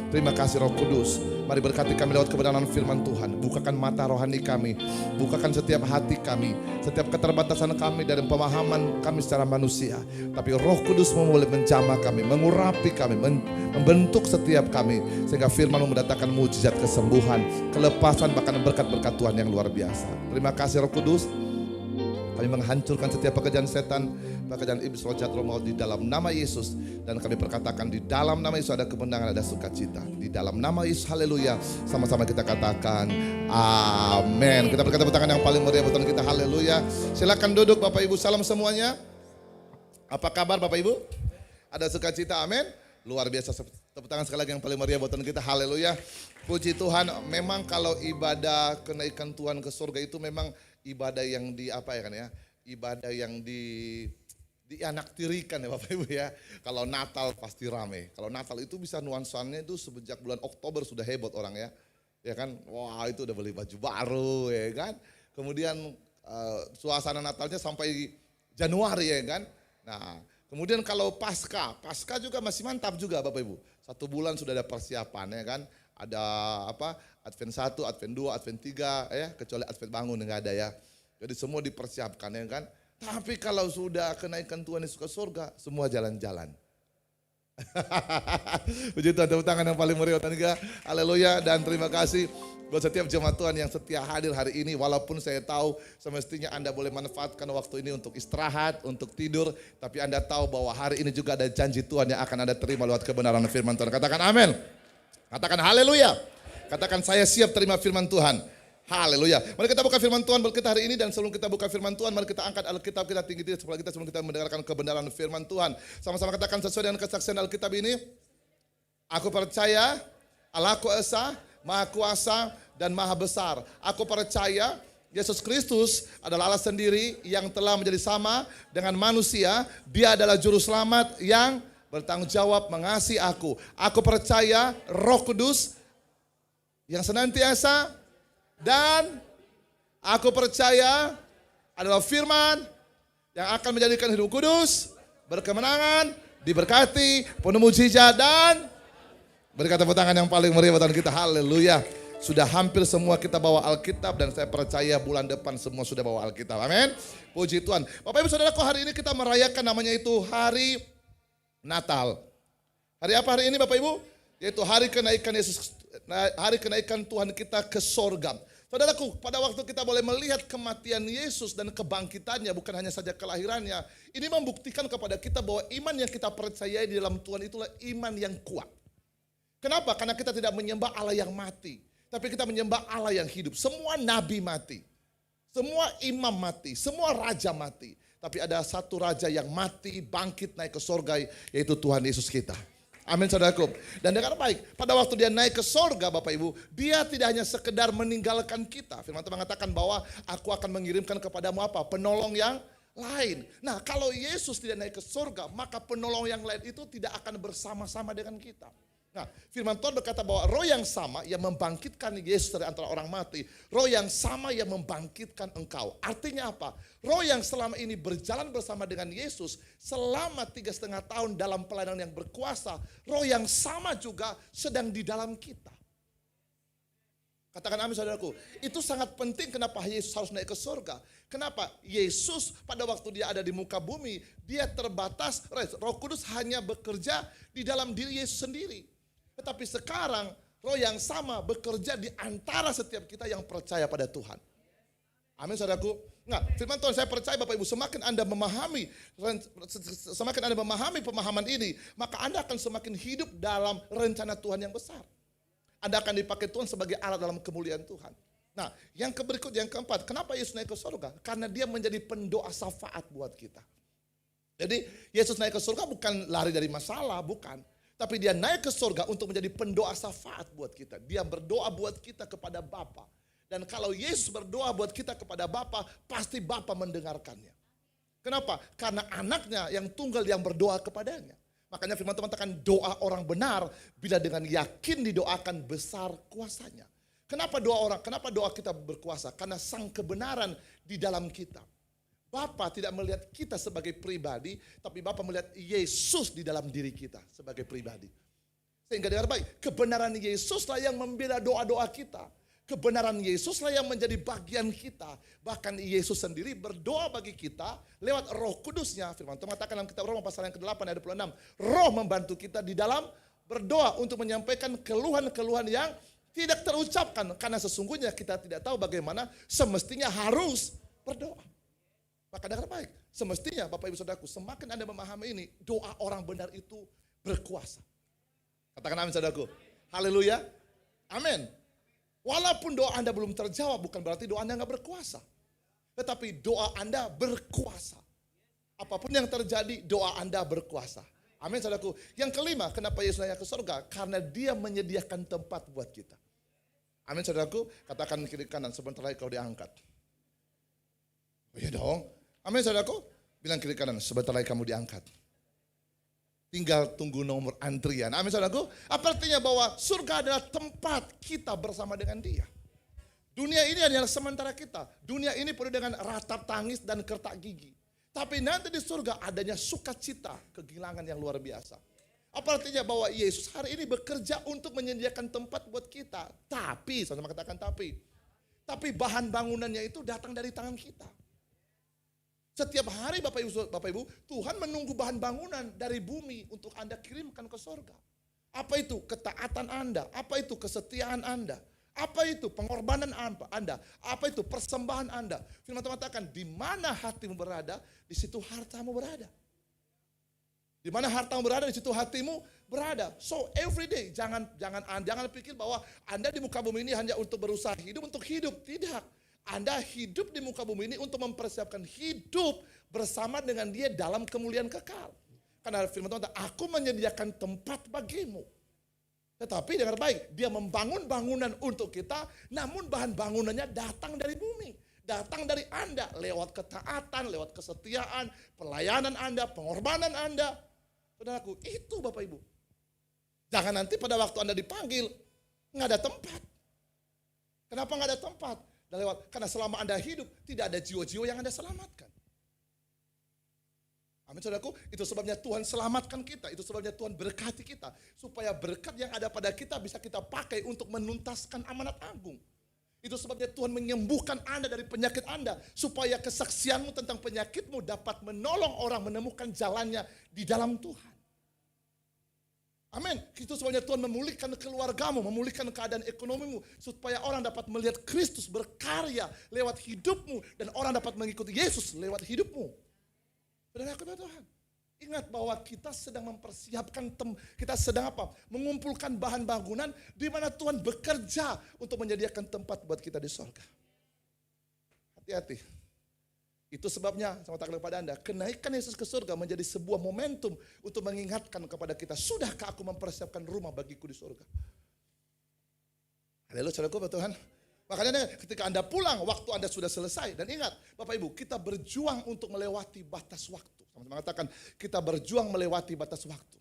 Terima kasih Roh Kudus. Mari berkati kami lewat kebenaran firman Tuhan. Bukakan mata rohani kami. Bukakan setiap hati kami. Setiap keterbatasan kami dari pemahaman kami secara manusia. Tapi Roh Kudus boleh menjamah kami, mengurapi kami, membentuk setiap kami. Sehingga firman mendatangkan mujizat kesembuhan, kelepasan, bahkan berkat-berkat Tuhan yang luar biasa. Terima kasih Roh Kudus. Kami menghancurkan setiap pekerjaan setan, pekerjaan iblis roh jahat roh maut di dalam nama Yesus. Dan kami perkatakan di dalam nama Yesus ada kemenangan, ada sukacita. Di dalam nama Yesus, haleluya. Sama-sama kita katakan amin. Kita berkata tepuk tangan yang paling meriah buat Tuhan kita, haleluya. Silakan duduk Bapak Ibu, salam semuanya. Apa kabar Bapak Ibu? Ada sukacita, amin. Luar biasa, tepuk tangan sekali lagi yang paling meriah buat Tuhan kita, haleluya. Puji Tuhan, memang kalau ibadah kenaikan Tuhan ke surga itu memang ibadah yang ibadah yang dianaktirikan ya Bapak Ibu ya. Kalau Natal pasti rame. Kalau Natal itu bisa nuansanya itu sejak bulan Oktober sudah heboh orang ya. Ya kan, wah itu udah beli baju baru ya kan. Kemudian suasana Natalnya sampai Januari ya kan. Nah, kemudian kalau Pasca juga masih mantap juga Bapak Ibu. 1 bulan sudah ada persiapan ya kan. Ada Advent 1, Advent 2, Advent 3 ya, kecuali Advent bangun enggak ada ya. Jadi semua dipersiapkan ya kan. Tapi kalau sudah kenaikan Tuhan Yesus ke surga, semua jalan-jalan. Puji Tuhan, tepuk tangan yang paling meriah Tuhan kita. Haleluya, dan terima kasih buat setiap jemaat Tuhan yang setia hadir hari ini. Walaupun saya tahu semestinya Anda boleh manfaatkan waktu ini untuk istirahat, untuk tidur. Tapi Anda tahu bahwa hari ini juga ada janji Tuhan yang akan Anda terima lewat kebenaran firman Tuhan. Katakan amin. Katakan haleluya. Katakan saya siap terima firman Tuhan. Haleluya. Mari kita buka firman Tuhan buat kita hari ini, dan sebelum kita buka firman Tuhan, mari kita angkat Alkitab kita tinggi-tinggi sebelum kita mendengarkan kebenaran firman Tuhan. Sama-sama katakan sesuai dengan kesaksian Alkitab ini. Aku percaya Allahku Esa, Maha Kuasa dan Maha Besar. Aku percaya Yesus Kristus adalah Allah sendiri yang telah menjadi sama dengan manusia. Dia adalah juru selamat yang bertanggung jawab mengasihi aku. Aku percaya Roh Kudus yang senantiasa, dan aku percaya adalah firman yang akan menjadikan hidup kudus, berkemenangan, diberkati, penuh mujizat, dan berikan tepuk tangan yang paling meriah buat kita. Haleluya. Sudah hampir semua kita bawa Alkitab, dan saya percaya bulan depan semua sudah bawa Alkitab. Amin. Puji Tuhan. Bapak Ibu Saudaraku, hari ini kita merayakan namanya itu hari Natal. Hari apa hari ini Bapak Ibu? Yaitu hari kenaikan Yesus, hari kenaikan Tuhan kita ke sorga. Saudaraku, pada waktu kita boleh melihat kematian Yesus dan kebangkitannya, bukan hanya saja kelahirannya, ini membuktikan kepada kita bahwa iman yang kita percayai di dalam Tuhan itulah iman yang kuat. Kenapa? Karena kita tidak menyembah Allah yang mati, tapi kita menyembah Allah yang hidup. Semua nabi mati, semua imam mati, semua raja mati. Tapi ada satu raja yang mati, bangkit, naik ke sorga, yaitu Tuhan Yesus kita. Amin saudaraku. Dan dengan baik, pada waktu dia naik ke sorga Bapak Ibu, dia tidak hanya sekedar meninggalkan kita. Firman Tuhan mengatakan bahwa aku akan mengirimkan kepadamu apa? Penolong yang lain. Nah, kalau Yesus tidak naik ke sorga, maka penolong yang lain itu tidak akan bersama-sama dengan kita. Nah, firman Tuhan berkata bahwa roh yang sama yang membangkitkan Yesus dari antara orang mati, roh yang sama yang membangkitkan engkau. Artinya apa? Roh yang selama ini berjalan bersama dengan Yesus selama 3,5 tahun dalam pelayanan yang berkuasa, roh yang sama juga sedang di dalam kita. Katakan amin saudaraku. Itu sangat penting kenapa Yesus harus naik ke surga. Kenapa? Yesus pada waktu dia ada di muka bumi, dia terbatas, Roh Kudus hanya bekerja di dalam diri Yesus sendiri. Tetapi sekarang roh yang sama bekerja di antara setiap kita yang percaya pada Tuhan. Amin saudaraku. Nah, firman Tuhan saya percaya Bapak Ibu, semakin Anda memahami pemahaman ini, maka Anda akan semakin hidup dalam rencana Tuhan yang besar. Anda akan dipakai Tuhan sebagai alat dalam kemuliaan Tuhan. Nah, yang keempat, kenapa Yesus naik ke surga? Karena dia menjadi pendoa syafaat buat kita. Jadi Yesus naik ke surga bukan lari dari masalah, bukan. Tapi dia naik ke surga untuk menjadi pendoa syafaat buat kita. Dia berdoa buat kita kepada Bapa. Dan kalau Yesus berdoa buat kita kepada Bapa, pasti Bapa mendengarkannya. Kenapa? Karena anaknya yang tunggal yang berdoa kepadanya. Makanya firman Tuhan mengatakan doa orang benar bila dengan yakin didoakan besar kuasanya. Kenapa doa kita berkuasa? Karena sang kebenaran di dalam kita. Bapa tidak melihat kita sebagai pribadi, tapi Bapa melihat Yesus di dalam diri kita sebagai pribadi. Sehingga dengar baik, kebenaran Yesuslah yang membela doa-doa kita. Kebenaran Yesuslah yang menjadi bagian kita. Bahkan Yesus sendiri berdoa bagi kita lewat Roh Kudusnya. Firman Tuhan mengatakan dalam kitab Roma pasal yang ke-8 ayat 26. Roh membantu kita di dalam berdoa untuk menyampaikan keluhan-keluhan yang tidak terucapkan. Karena sesungguhnya kita tidak tahu bagaimana semestinya harus berdoa. Maka dengar baik, semestinya Bapak Ibu Saudaraku, semakin Anda memahami ini, doa orang benar itu berkuasa. Katakan amin saudaraku. Haleluya. Amin. Walaupun doa Anda belum terjawab, bukan berarti doa Anda nggak berkuasa. Tetapi doa Anda berkuasa. Apapun yang terjadi, doa Anda berkuasa. Amin saudaraku. Yang kelima, kenapa Yesus naik ke surga? Karena dia menyediakan tempat buat kita. Amin saudaraku. Katakan kiri kanan, sebentar lagi kau diangkat. Oh iya dong. Amin saudaraku. Bilang kiri kanan, sebentar lagi kamu diangkat. Tinggal tunggu nomor antrian. Amin saudaraku. Apa artinya bahwa surga adalah tempat kita bersama dengan dia. Dunia ini adalah sementara kita. Dunia ini penuh dengan ratap tangis dan kertak gigi. Tapi nanti di surga adanya sukacita, kegilangan yang luar biasa. Apa artinya bahwa Yesus hari ini bekerja untuk menyediakan tempat buat kita. Tapi, sama katakan tapi. Tapi bahan bangunannya itu datang dari tangan kita. Setiap hari Bapak Ibu, Tuhan menunggu bahan bangunan dari bumi untuk Anda kirimkan ke surga. Apa itu? Ketaatan Anda. Apa itu? Kesetiaan Anda. Apa itu? Pengorbanan Anda. Apa itu? Persembahan Anda. Firman Tuhan mengatakan, di mana hatimu berada, di situ hartamu berada. Di mana hartamu berada, di situ hatimu berada. So every day, jangan pikir bahwa Anda di muka bumi ini hanya untuk berusaha hidup, untuk hidup. Tidak. Anda hidup di muka bumi ini untuk mempersiapkan hidup bersama dengan dia dalam kemuliaan kekal. Karena firman Tuhan, aku menyediakan tempat bagimu. Tetapi dengar baik, dia membangun bangunan untuk kita, namun bahan bangunannya datang dari bumi. Datang dari Anda, lewat ketaatan, lewat kesetiaan, pelayanan Anda, pengorbanan Anda. Saudaraku, itu Bapak Ibu. Jangan nanti pada waktu Anda dipanggil, nggak ada tempat. Kenapa nggak ada tempat? Karena selama Anda hidup, tidak ada jiwa-jiwa yang Anda selamatkan. Amin saudaraku, itu sebabnya Tuhan selamatkan kita, itu sebabnya Tuhan berkati kita. Supaya berkat yang ada pada kita bisa kita pakai untuk menuntaskan amanat agung. Itu sebabnya Tuhan menyembuhkan Anda dari penyakit Anda. Supaya kesaksianmu tentang penyakitmu dapat menolong orang menemukan jalannya di dalam Tuhan. Amin. Itu sebabnya Tuhan memulihkan keluargamu, memulihkan keadaan ekonomimu. Supaya orang dapat melihat Kristus berkarya lewat hidupmu. Dan orang dapat mengikuti Yesus lewat hidupmu. Saudara Tuhan, ingat bahwa kita sedang mempersiapkan, kita sedang apa? Mengumpulkan bahan bangunan di mana Tuhan bekerja untuk menyediakan tempat buat kita di surga. Hati-hati. Itu sebabnya, sama tak kepada Anda, kenaikan Yesus ke surga menjadi sebuah momentum untuk mengingatkan kepada kita, sudahkah aku mempersiapkan rumah bagiku di surga? Haleluya, saudaraku Tuhan. Makanya ketika Anda pulang, waktu Anda sudah selesai. Dan ingat, Bapak Ibu, kita berjuang untuk melewati batas waktu. Sama-sama mengatakan, kita berjuang melewati batas waktu.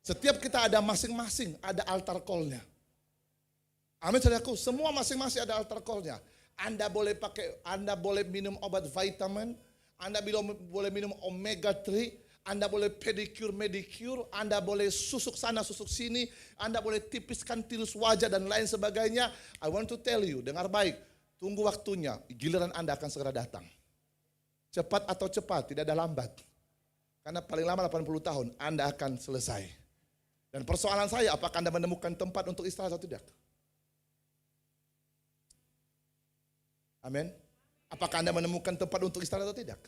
Setiap kita ada masing-masing, ada altar call-nya. Amin, saudaraku, semua masing-masing ada altar call-nya. Anda boleh minum obat vitamin, Anda boleh minum omega 3, Anda boleh pedicure, medicure, Anda boleh susuk sana, susuk sini, Anda boleh tipiskan tirus wajah dan lain sebagainya. I want to tell you, dengar baik, tunggu waktunya, giliran Anda akan segera datang. Cepat atau cepat, tidak ada lambat. Karena paling lama 80 tahun, Anda akan selesai. Dan persoalan saya, apakah Anda menemukan tempat untuk istirahat atau tidak? Amin. Apakah Anda menemukan tempat untuk istirahat atau tidak?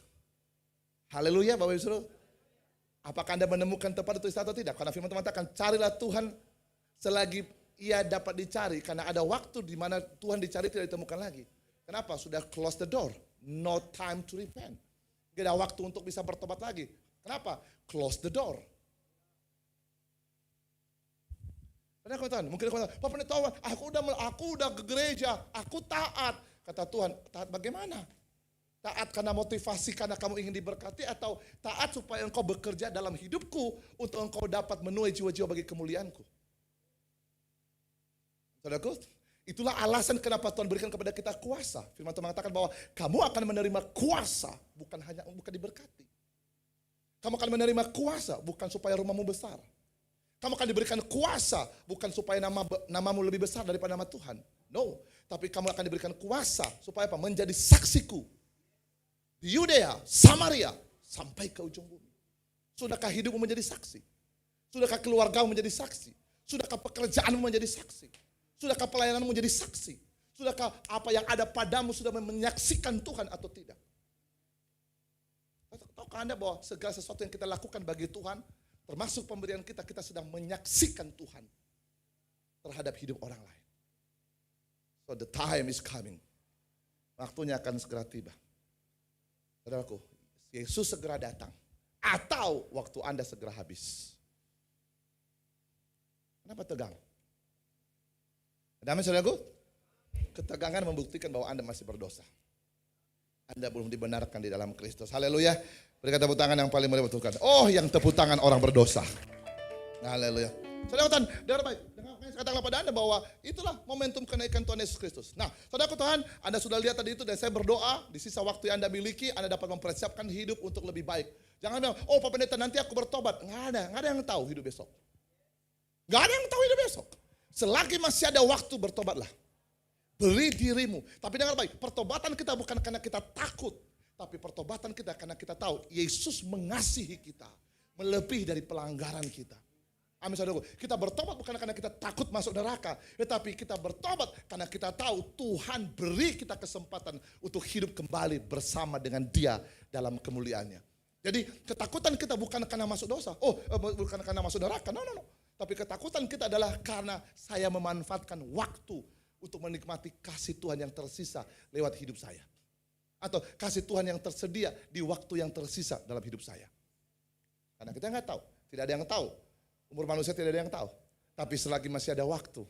Haleluya Bapak Ibu Saudara. Apakah Anda menemukan tempat untuk istirahat atau tidak? Karena firman Tuhan mengatakan, carilah Tuhan selagi ia dapat dicari. Karena ada waktu di mana Tuhan dicari tidak ditemukan lagi. Kenapa? Sudah close the door. No time to repent. Tidak ada waktu untuk bisa bertobat lagi. Kenapa? Close the door. Mungkin Pak Pendeta, aku udah ke gereja, aku taat. Kata Tuhan, taat bagaimana? Taat karena motivasi, karena kamu ingin diberkati, atau taat supaya engkau bekerja dalam hidupku untuk engkau dapat menuai jiwa-jiwa bagi kemuliaanku. Saudaraku, itulah alasan kenapa Tuhan berikan kepada kita kuasa. Firman Tuhan mengatakan bahwa kamu akan menerima kuasa, bukan diberkati. Kamu akan menerima kuasa, bukan supaya rumahmu besar. Kamu akan diberikan kuasa, bukan supaya namamu lebih besar daripada nama Tuhan. No, tapi kamu akan diberikan kuasa supaya apa? Menjadi saksiku di Yudea, Samaria, sampai ke ujung bumi. Sudahkah hidupmu menjadi saksi? Sudahkah keluargamu menjadi saksi? Sudahkah pekerjaanmu menjadi saksi? Sudahkah pelayananmu menjadi saksi? Sudahkah apa yang ada padamu sudah menyaksikan Tuhan atau tidak? Tahukah Anda bahwa segala sesuatu yang kita lakukan bagi Tuhan, termasuk pemberian kita, kita sedang menyaksikan Tuhan terhadap hidup orang lain. So the time is coming. Waktunya akan segera tiba. Saudaraku, Yesus segera datang. Atau waktu Anda segera habis. Kenapa tegang? Ada saudaraku? Ketegangan membuktikan bahwa Anda masih berdosa. Anda belum dibenarkan di dalam Kristus. Haleluya. Berikan tepuk tangan yang paling meriah buat Tuhan. Oh, yang tepuk tangan orang berdosa. Haleluya. Saudara Tuhan, dengar baik. Katakanlah pada Anda bahwa itulah momentum kenaikan Tuhan Yesus Kristus. Nah, saudara Tuhan, Anda sudah lihat tadi itu dan saya berdoa di sisa waktu yang Anda miliki, Anda dapat mempersiapkan hidup untuk lebih baik. Jangan bilang, oh Pak Pendeta nanti aku bertobat. Nggak ada yang tahu hidup besok. Nggak ada yang tahu hidup besok. Selagi masih ada waktu, bertobatlah. Beri dirimu. Tapi dengar baik, pertobatan kita bukan karena kita takut. Tapi pertobatan kita karena kita tahu Yesus mengasihi kita. Melebihi dari pelanggaran kita. Amin saudaraku. Kita bertobat bukan karena kita takut masuk neraka. Tetapi kita bertobat karena kita tahu Tuhan beri kita kesempatan untuk hidup kembali bersama dengan Dia dalam kemuliaannya. Jadi ketakutan kita bukan karena masuk dosa. Bukan karena masuk neraka. No. Tapi ketakutan kita adalah karena saya memanfaatkan waktu untuk menikmati kasih Tuhan yang tersisa lewat hidup saya. Atau kasih Tuhan yang tersedia di waktu yang tersisa dalam hidup saya. Karena kita nggak tahu, tidak ada yang tahu. Umur manusia tidak ada yang tahu. Tapi selagi masih ada waktu,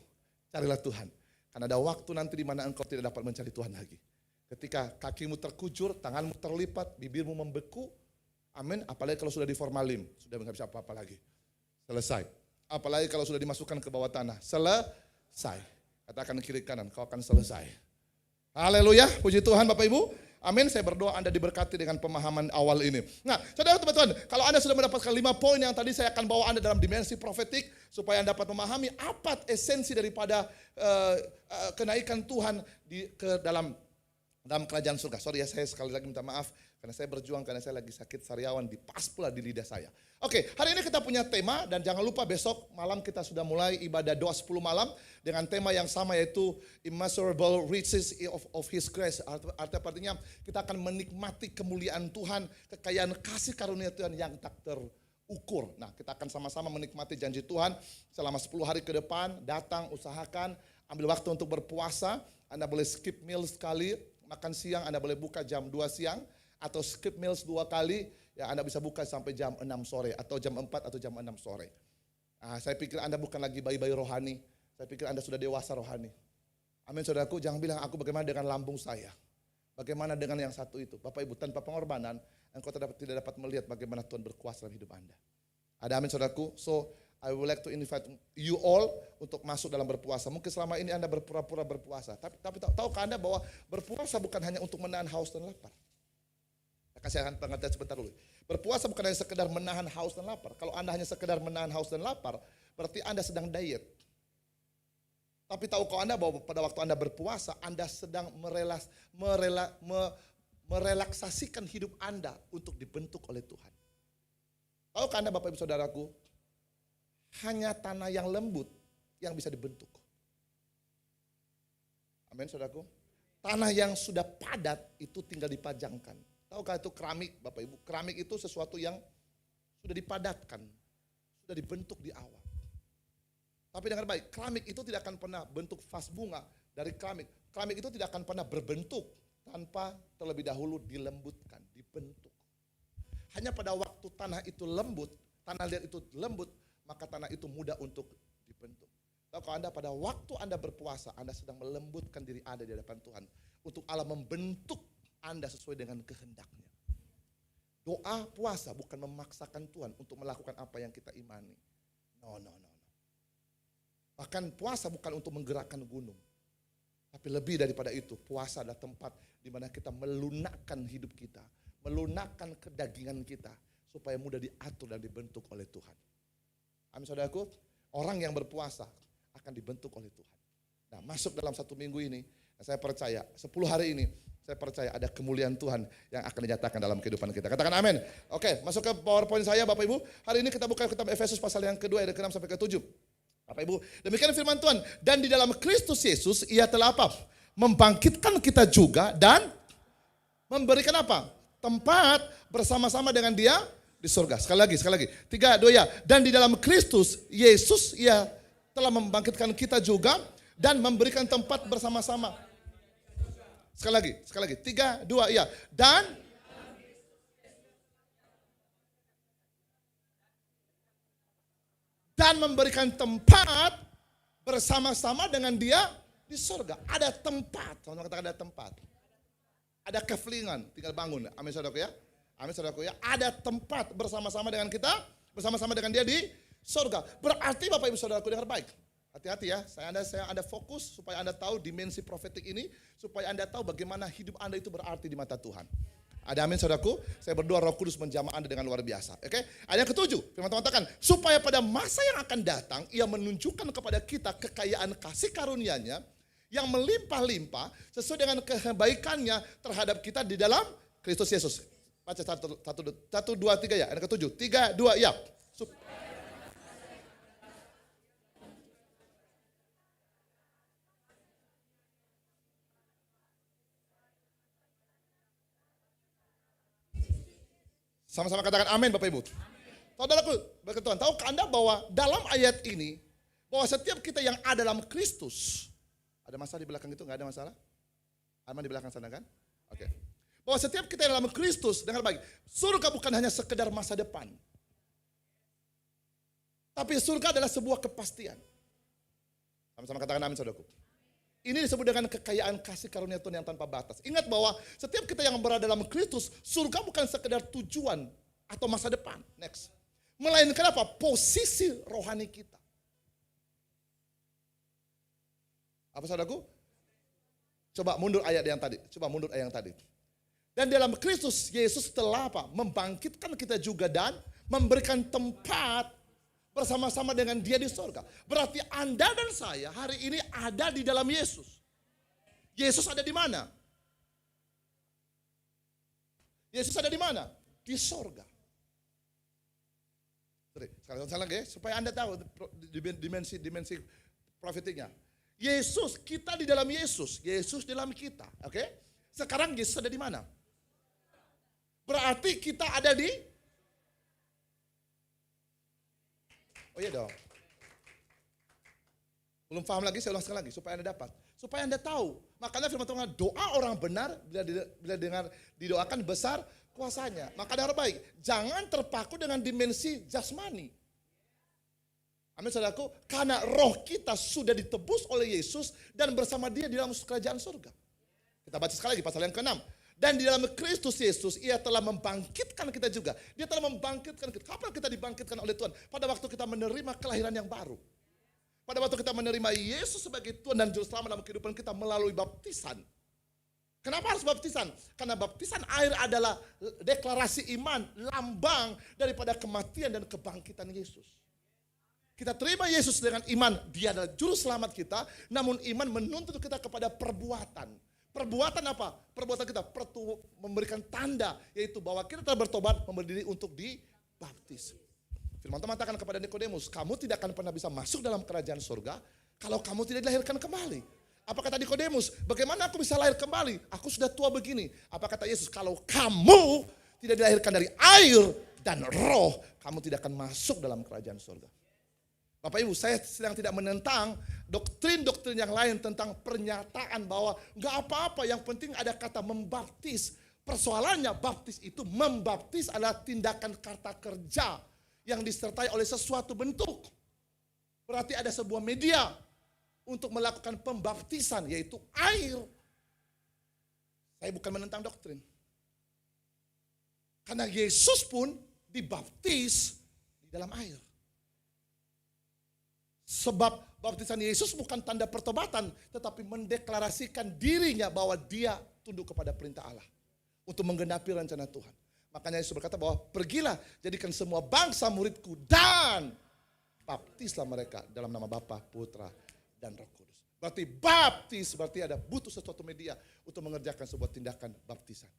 carilah Tuhan. Karena ada waktu nanti di mana engkau tidak dapat mencari Tuhan lagi. Ketika kakimu terkujur, tanganmu terlipat, bibirmu membeku. Amin. Apalagi kalau sudah diformalin, sudah nggak bisa apa-apa lagi. Selesai. Apalagi kalau sudah dimasukkan ke bawah tanah. Selesai. Katakan kiri kanan, kau akan selesai. Haleluya, puji Tuhan Bapak Ibu. Amin, saya berdoa Anda diberkati dengan pemahaman awal ini. Nah, saudara teman-teman, kalau Anda sudah mendapatkan 5 poin yang tadi saya akan bawa Anda dalam dimensi profetik, supaya Anda dapat memahami apa esensi daripada kenaikan Tuhan ke dalam kerajaan surga. Sorry ya, saya sekali lagi minta maaf, karena saya berjuang, karena saya lagi sakit sariawan, dipas pula di lidah saya. Oke, hari ini kita punya tema, dan jangan lupa besok malam kita sudah mulai ibadah doa 10 malam, dengan tema yang sama yaitu Immeasurable Riches of His Grace. Artinya kita akan menikmati kemuliaan Tuhan, kekayaan kasih karunia Tuhan yang tak terukur. Nah, kita akan sama-sama menikmati janji Tuhan selama 10 hari ke depan. Datang, usahakan, ambil waktu untuk berpuasa. Anda boleh skip meal sekali, makan siang Anda boleh buka jam 2 siang, atau skip meals 2 kali, ya Anda bisa buka sampai jam 6 sore, atau jam 4 atau jam 6 sore. Nah, saya pikir Anda bukan lagi bayi-bayi rohani, saya pikir Anda sudah dewasa rohani. Amin saudaraku, jangan bilang aku bagaimana dengan lambung saya. Bagaimana dengan yang satu itu. Bapak Ibu, tanpa pengorbanan, engkau tidak dapat melihat bagaimana Tuhan berkuasa dalam hidup Anda. Ada amin saudaraku? So, I would like to invite you all untuk masuk dalam berpuasa. Mungkin selama ini Anda berpura-pura berpuasa. Tapi tahukah Anda bahwa berpuasa bukan hanya untuk menahan haus dan lapar. Saya akan pengertian sebentar dulu. Berpuasa bukan hanya sekedar menahan haus dan lapar. Kalau Anda hanya sekedar menahan haus dan lapar, berarti Anda sedang diet. Tapi tahukah Anda bahwa pada waktu Anda berpuasa, Anda sedang merelaksasikan hidup Anda untuk dibentuk oleh Tuhan. Tahukah Anda Bapak Ibu Saudaraku, hanya tanah yang lembut yang bisa dibentuk. Amin saudaraku. Tanah yang sudah padat itu tinggal dipajangkan. Tahukah itu keramik Bapak Ibu? Keramik itu sesuatu yang sudah dipadatkan, sudah dibentuk di awal. Tapi dengar baik, keramik itu tidak akan pernah bentuk vas bunga dari keramik. Keramik itu tidak akan pernah berbentuk tanpa terlebih dahulu dilembutkan, dibentuk. Hanya pada waktu tanah itu lembut, tanah liat itu lembut, maka tanah itu mudah untuk dibentuk. Tahukah Anda pada waktu Anda berpuasa, Anda sedang melembutkan diri Anda di hadapan Tuhan. Untuk Allah membentuk Anda sesuai dengan kehendaknya. Doa puasa bukan memaksakan Tuhan untuk melakukan apa yang kita imani. No. Bahkan puasa bukan untuk menggerakkan gunung. Tapi lebih daripada itu, puasa adalah tempat di mana kita melunakkan hidup kita. Melunakkan kedagingan kita supaya mudah diatur dan dibentuk oleh Tuhan. Amin saudaraku. Orang yang berpuasa akan dibentuk oleh Tuhan. Nah, masuk dalam 1 minggu ini, saya percaya 10 hari ini, saya percaya ada kemuliaan Tuhan yang akan dinyatakan dalam kehidupan kita. Katakan amin. Oke, masuk ke PowerPoint saya Bapak Ibu. Hari ini kita buka kitab Efesus pasal yang kedua ayat ke-6 sampai ke-7. Bapak Ibu, demikian firman Tuhan. Dan di dalam Kristus Yesus ia telah apa? Membangkitkan kita juga dan memberikan apa? Tempat bersama-sama dengan Dia di surga. Sekali lagi. 3, 2 ya. Dan di dalam Kristus Yesus ia telah membangkitkan kita juga dan memberikan tempat bersama-sama. Sekali lagi. 3, 2 ya. Dan memberikan tempat bersama-sama dengan Dia di surga. Ada tempat. Teman-teman katakan ada tempat. Ada kefelingan, tinggal bangun. Amin saudaraku ya. Ada tempat bersama-sama dengan kita, bersama-sama dengan Dia di surga. Berarti Bapak Ibu Saudaraku dengar baik. Hati-hati ya, saya Anda fokus supaya Anda tahu dimensi profetik ini, supaya Anda tahu bagaimana hidup Anda itu berarti di mata Tuhan. Ada amin saudaraku? Saya berdoa Roh Kudus menjamah Anda dengan luar biasa. Oke? Ayat yang ke-7, firman Tuhan katakan, supaya pada masa yang akan datang, Ia menunjukkan kepada kita kekayaan kasih karunia-Nya yang melimpah-limpah sesuai dengan kebaikannya terhadap kita di dalam Kristus Yesus. Baca 1, 2, 3 ya, ayat ke-7. 3, 2 ya. Sama-sama katakan amin Bapak Ibu. Saudaraku, berkat Tuhan, tahukah Anda bahwa dalam ayat ini, bahwa setiap kita yang ada dalam Kristus, ada masalah di belakang itu, nggak ada masalah? Aman di belakang sana kan? Oke. Bahwa setiap kita yang dalam Kristus, dengar baik, surga bukan hanya sekedar masa depan. Tapi surga adalah sebuah kepastian. Sama-sama katakan amin saudaraku. Ini disebut dengan kekayaan kasih karunia Tuhan yang tanpa batas. Ingat bahwa setiap kita yang berada dalam Kristus, surga bukan sekedar tujuan atau masa depan. Next. Melainkan apa? Posisi rohani kita. Apa saudaraku? Coba mundur ayat yang tadi. Dan dalam Kristus, Yesus telah apa? Membangkitkan kita juga dan memberikan tempat bersama-sama dengan Dia di surga. Berarti Anda dan saya hari ini ada di dalam Yesus. Yesus ada di mana? Yesus ada di mana? Di surga. Sekali lagi supaya Anda tahu dimensi profetiknya. Yesus, kita di dalam Yesus. Yesus dalam kita. Oke? Sekarang Yesus ada di mana? Berarti kita ada di Oh iya dong. Belum paham lagi, saya ulang sekali lagi supaya Anda dapat. Supaya Anda tahu. Makanya firman Tuhan, doa orang benar bila dengar didoakan besar kuasanya. Maka dengar baik, jangan terpaku dengan dimensi jasmani. Amin saudaraku, karena roh kita sudah ditebus oleh Yesus dan bersama Dia di dalam kerajaan surga. Kita baca sekali lagi pasal yang ke-6. Dan di dalam Kristus Yesus, Ia telah membangkitkan kita juga. Dia telah membangkitkan kita. Kapan kita dibangkitkan oleh Tuhan? Pada waktu kita menerima kelahiran yang baru. Pada waktu kita menerima Yesus sebagai Tuhan dan Juru Selamat dalam kehidupan kita melalui baptisan. Kenapa harus baptisan? Karena baptisan air adalah deklarasi iman, lambang daripada kematian dan kebangkitan Yesus. Kita terima Yesus dengan iman, Dia adalah Juru Selamat kita, namun iman menuntut kita kepada perbuatan. Perbuatan apa? Perbuatan kita memberikan tanda, yaitu bahwa kita telah bertobat, memberi diri untuk dibaptis. Firman Tuhan mengatakan kepada Nikodemus, kamu tidak akan pernah bisa masuk dalam kerajaan surga kalau kamu tidak dilahirkan kembali. Apa kata Nikodemus? Bagaimana aku bisa lahir kembali? Aku sudah tua begini. Apa kata Yesus? Kalau kamu tidak dilahirkan dari air dan roh, kamu tidak akan masuk dalam kerajaan surga. Bapak Ibu, saya sedang tidak menentang doktrin-doktrin yang lain tentang pernyataan bahwa enggak apa-apa, yang penting ada kata membaptis. Persoalannya baptis itu, membaptis adalah tindakan kata kerja yang disertai oleh sesuatu bentuk. Berarti ada sebuah media untuk melakukan pembaptisan, yaitu air. Saya bukan menentang doktrin. Karena Yesus pun dibaptis di dalam air. Sebab baptisan Yesus bukan tanda pertobatan, tetapi mendeklarasikan dirinya bahwa Dia tunduk kepada perintah Allah untuk menggenapi rencana Tuhan. Makanya Yesus berkata bahwa pergilah, jadikan semua bangsa muridku dan baptislah mereka dalam nama Bapa, Putra, dan Roh Kudus. Berarti baptis berarti ada butuh sesuatu media untuk mengerjakan sebuah tindakan baptisan.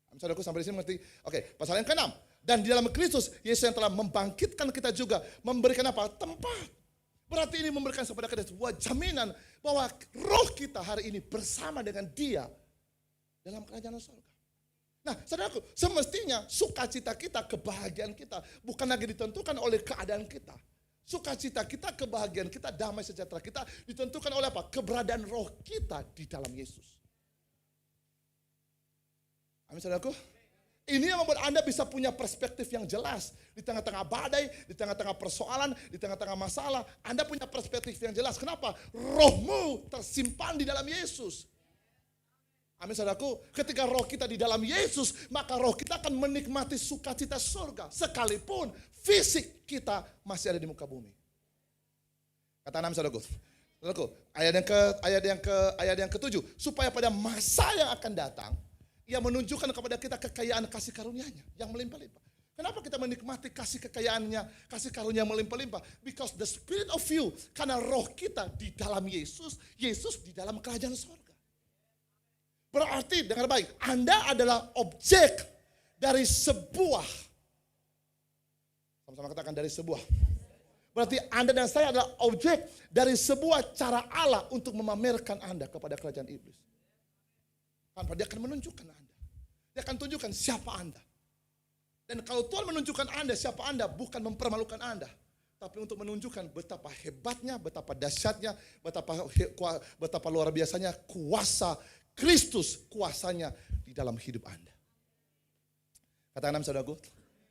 Saudaraku sampai di sini mengerti? Oke, pasal yang ke-6. Dan di dalam Kristus, Yesus yang telah membangkitkan kita juga memberikan apa? Tempat. Berarti ini memberikan kepada kita sebuah jaminan bahwa roh kita hari ini bersama dengan Dia dalam kerajaan surga. Nah, saudaraku, semestinya sukacita kita, kebahagiaan kita bukan lagi ditentukan oleh keadaan kita. Sukacita kita, kebahagiaan kita, damai sejahtera kita ditentukan oleh apa? Keberadaan roh kita di dalam Yesus. Amin, saudaraku. Ini yang membuat Anda bisa punya perspektif yang jelas. Di tengah-tengah badai, di tengah-tengah persoalan, di tengah-tengah masalah. Anda punya perspektif yang jelas. Kenapa? Rohmu tersimpan di dalam Yesus. Amin, saudaraku. Ketika roh kita di dalam Yesus, maka roh kita akan menikmati sukacita surga. Sekalipun fisik kita masih ada di muka bumi. Kata 6, saudaraku. Saudaraku, ayat yang ke-7. Supaya pada masa yang akan datang, Ia menunjukkan kepada kita kekayaan kasih karunia-Nya yang melimpah-limpah. Kenapa kita menikmati kasih kekayaannya, kasih karunia melimpah-limpah? Because the spirit of you, karena roh kita di dalam Yesus, Yesus di dalam kerajaan surga. Berarti dengar baik, Anda adalah objek dari sebuah, sama-sama katakan dari sebuah. Berarti Anda dan saya adalah objek dari sebuah cara Allah untuk memamerkan Anda kepada kerajaan iblis. Tanpa Dia akan menunjukkan Anda. Dia akan tunjukkan siapa Anda. Dan kalau Tuhan menunjukkan Anda siapa Anda, bukan mempermalukan Anda. Tapi untuk menunjukkan betapa hebatnya, betapa dahsyatnya, betapa luar biasanya kuasa Kristus, kuasanya di dalam hidup Anda. Kata 6, saudaraku.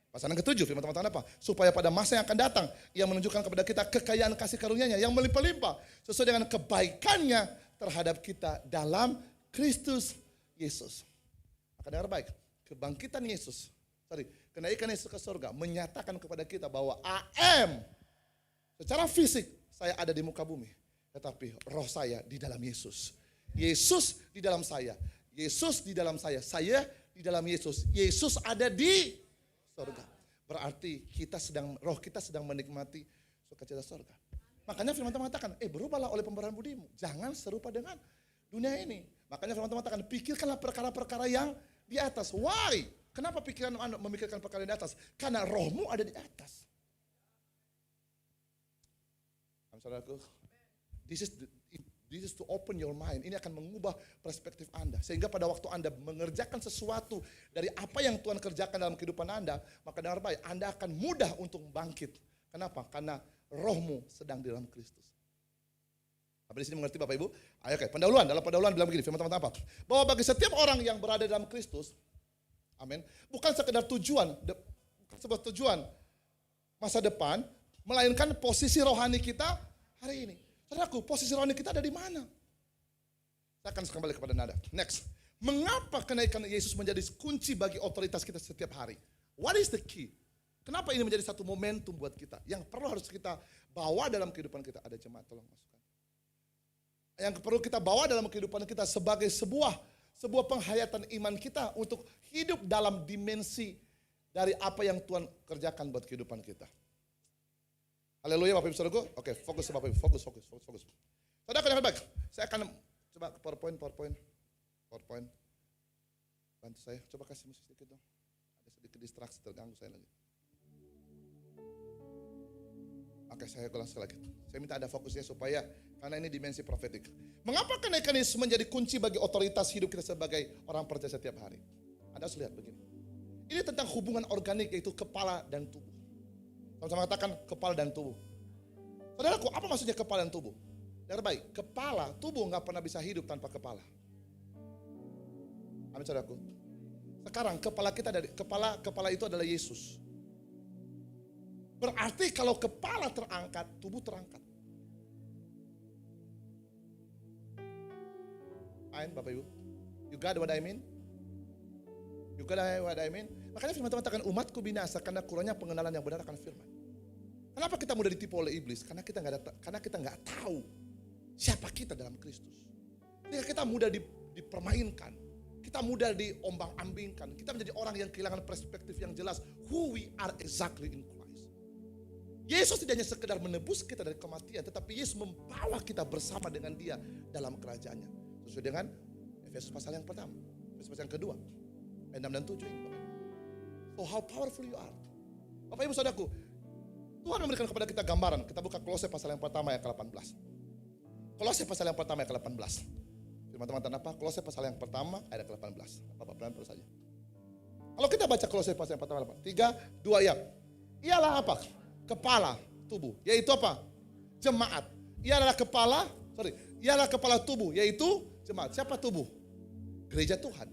Pasal yang ke-7, firman Tuhan apa? Supaya pada masa yang akan datang, Ia menunjukkan kepada kita kekayaan kasih karunia-Nya yang melimpah-limpah. Sesuai dengan kebaikannya terhadap kita dalam Kristus Yesus. Maka dengar baik, kebangkitan Yesus, kenaikan Yesus ke surga menyatakan kepada kita bahwa secara fisik saya ada di muka bumi, tetapi roh saya di dalam Yesus. Yesus di dalam saya, Yesus di dalam saya di dalam Yesus. Yesus ada di surga. Berarti roh kita sedang menikmati sukacita surga. Makanya firman Tuhan mengatakan, berubahlah oleh pemberahan budimu, jangan serupa dengan dunia ini. Makanya firman Tuhan mengatakan, pikirkanlah perkara-perkara yang di atas. Why? Kenapa pikiran Anda memikirkan perkara yang di atas? Karena rohmu ada di atas. Saudaraku, this is to open your mind. Ini akan mengubah perspektif Anda. Sehingga pada waktu Anda mengerjakan sesuatu dari apa yang Tuhan kerjakan dalam kehidupan Anda, maka dengar baik, Anda akan mudah untuk bangkit. Kenapa? Karena rohmu sedang di dalam Kristus. Sampai di sini mengerti Bapak Ibu? Ayo, pendahuluan, dalam pendahuluan bilang begini, firman Tuhan apa? Bahwa bagi setiap orang yang berada dalam Kristus, amin, bukan sekedar tujuan, sebuah tujuan masa depan, melainkan posisi rohani kita hari ini. Saudaraku, posisi rohani kita ada di mana? Saya akan kembali kepada nada. Next, mengapa kenaikan Yesus menjadi kunci bagi otoritas kita setiap hari? What is the key? Kenapa ini menjadi satu momentum buat kita? Yang perlu harus kita bawa dalam kehidupan kita. Ada jemaat, tolong masukkan. Yang perlu kita bawa dalam kehidupan kita sebagai sebuah penghayatan iman kita untuk hidup dalam dimensi dari apa yang Tuhan kerjakan buat kehidupan kita. Haleluya Bapak Ibu Saudaraku. Oke, fokus Bapak Ibu, fokus. Saudara dengar baik. Saya akan coba ke PowerPoint. Bantu saya, coba kasih musik sedikit dong. Ada sedikit distraksi, terganggu saya lagi. Oke, saya ulang sekali lagi. Saya minta ada fokusnya supaya, karena ini dimensi profetik. Mengapa kenaikan Yesus menjadi kunci bagi otoritas hidup kita sebagai orang percaya setiap hari? Anda harus lihat begini. Ini tentang hubungan organik, yaitu kepala dan tubuh. Sama-sama katakan kepala dan tubuh. Saudaraku, apa maksudnya kepala dan tubuh? Dengar baik, kepala, tubuh gak pernah bisa hidup tanpa kepala. Amin saudaraku. Sekarang kepala kita dari kepala itu adalah Yesus. Berarti kalau kepala terangkat, tubuh terangkat. Amin Bapak Ibu. You got what I mean? You got what I mean? Makanya firman Tuhan katakan umatku binasa karena kurangnya pengenalan yang benar akan firman. Kenapa kita mudah ditipu oleh iblis? Karena kita nggak tahu siapa kita dalam Kristus. Ketika kita mudah dipermainkan, kita mudah diombang-ambingkan, kita menjadi orang yang kehilangan perspektif yang jelas who we are exactly in Christ. Yesus tidak hanya sekedar menebus kita dari kematian, tetapi Yesus membawa kita bersama dengan Dia dalam kerajaannya. Sesuai dengan Efesus pasal yang pertama, Efesus pasal yang kedua, ayat 6 dan 7 ini. So how powerful you are. Bapak Ibu Saudaraku, Tuhan memberikan kepada kita gambaran. Kita buka Kolose pasal yang pertama ayat ke-18. Kolose pasal yang pertama ayat ke-18. Firman Tuhan apa? Kolose pasal yang pertama ayat ke-18. Bapak pelan-pelan saja. Kalau kita baca Kolose pasal yang pertama, 3, 2 ya. Ialah apa? Kepala tubuh, yaitu apa? Jemaat. Ia adalah kepala tubuh, yaitu jemaat. Siapa tubuh? Gereja Tuhan.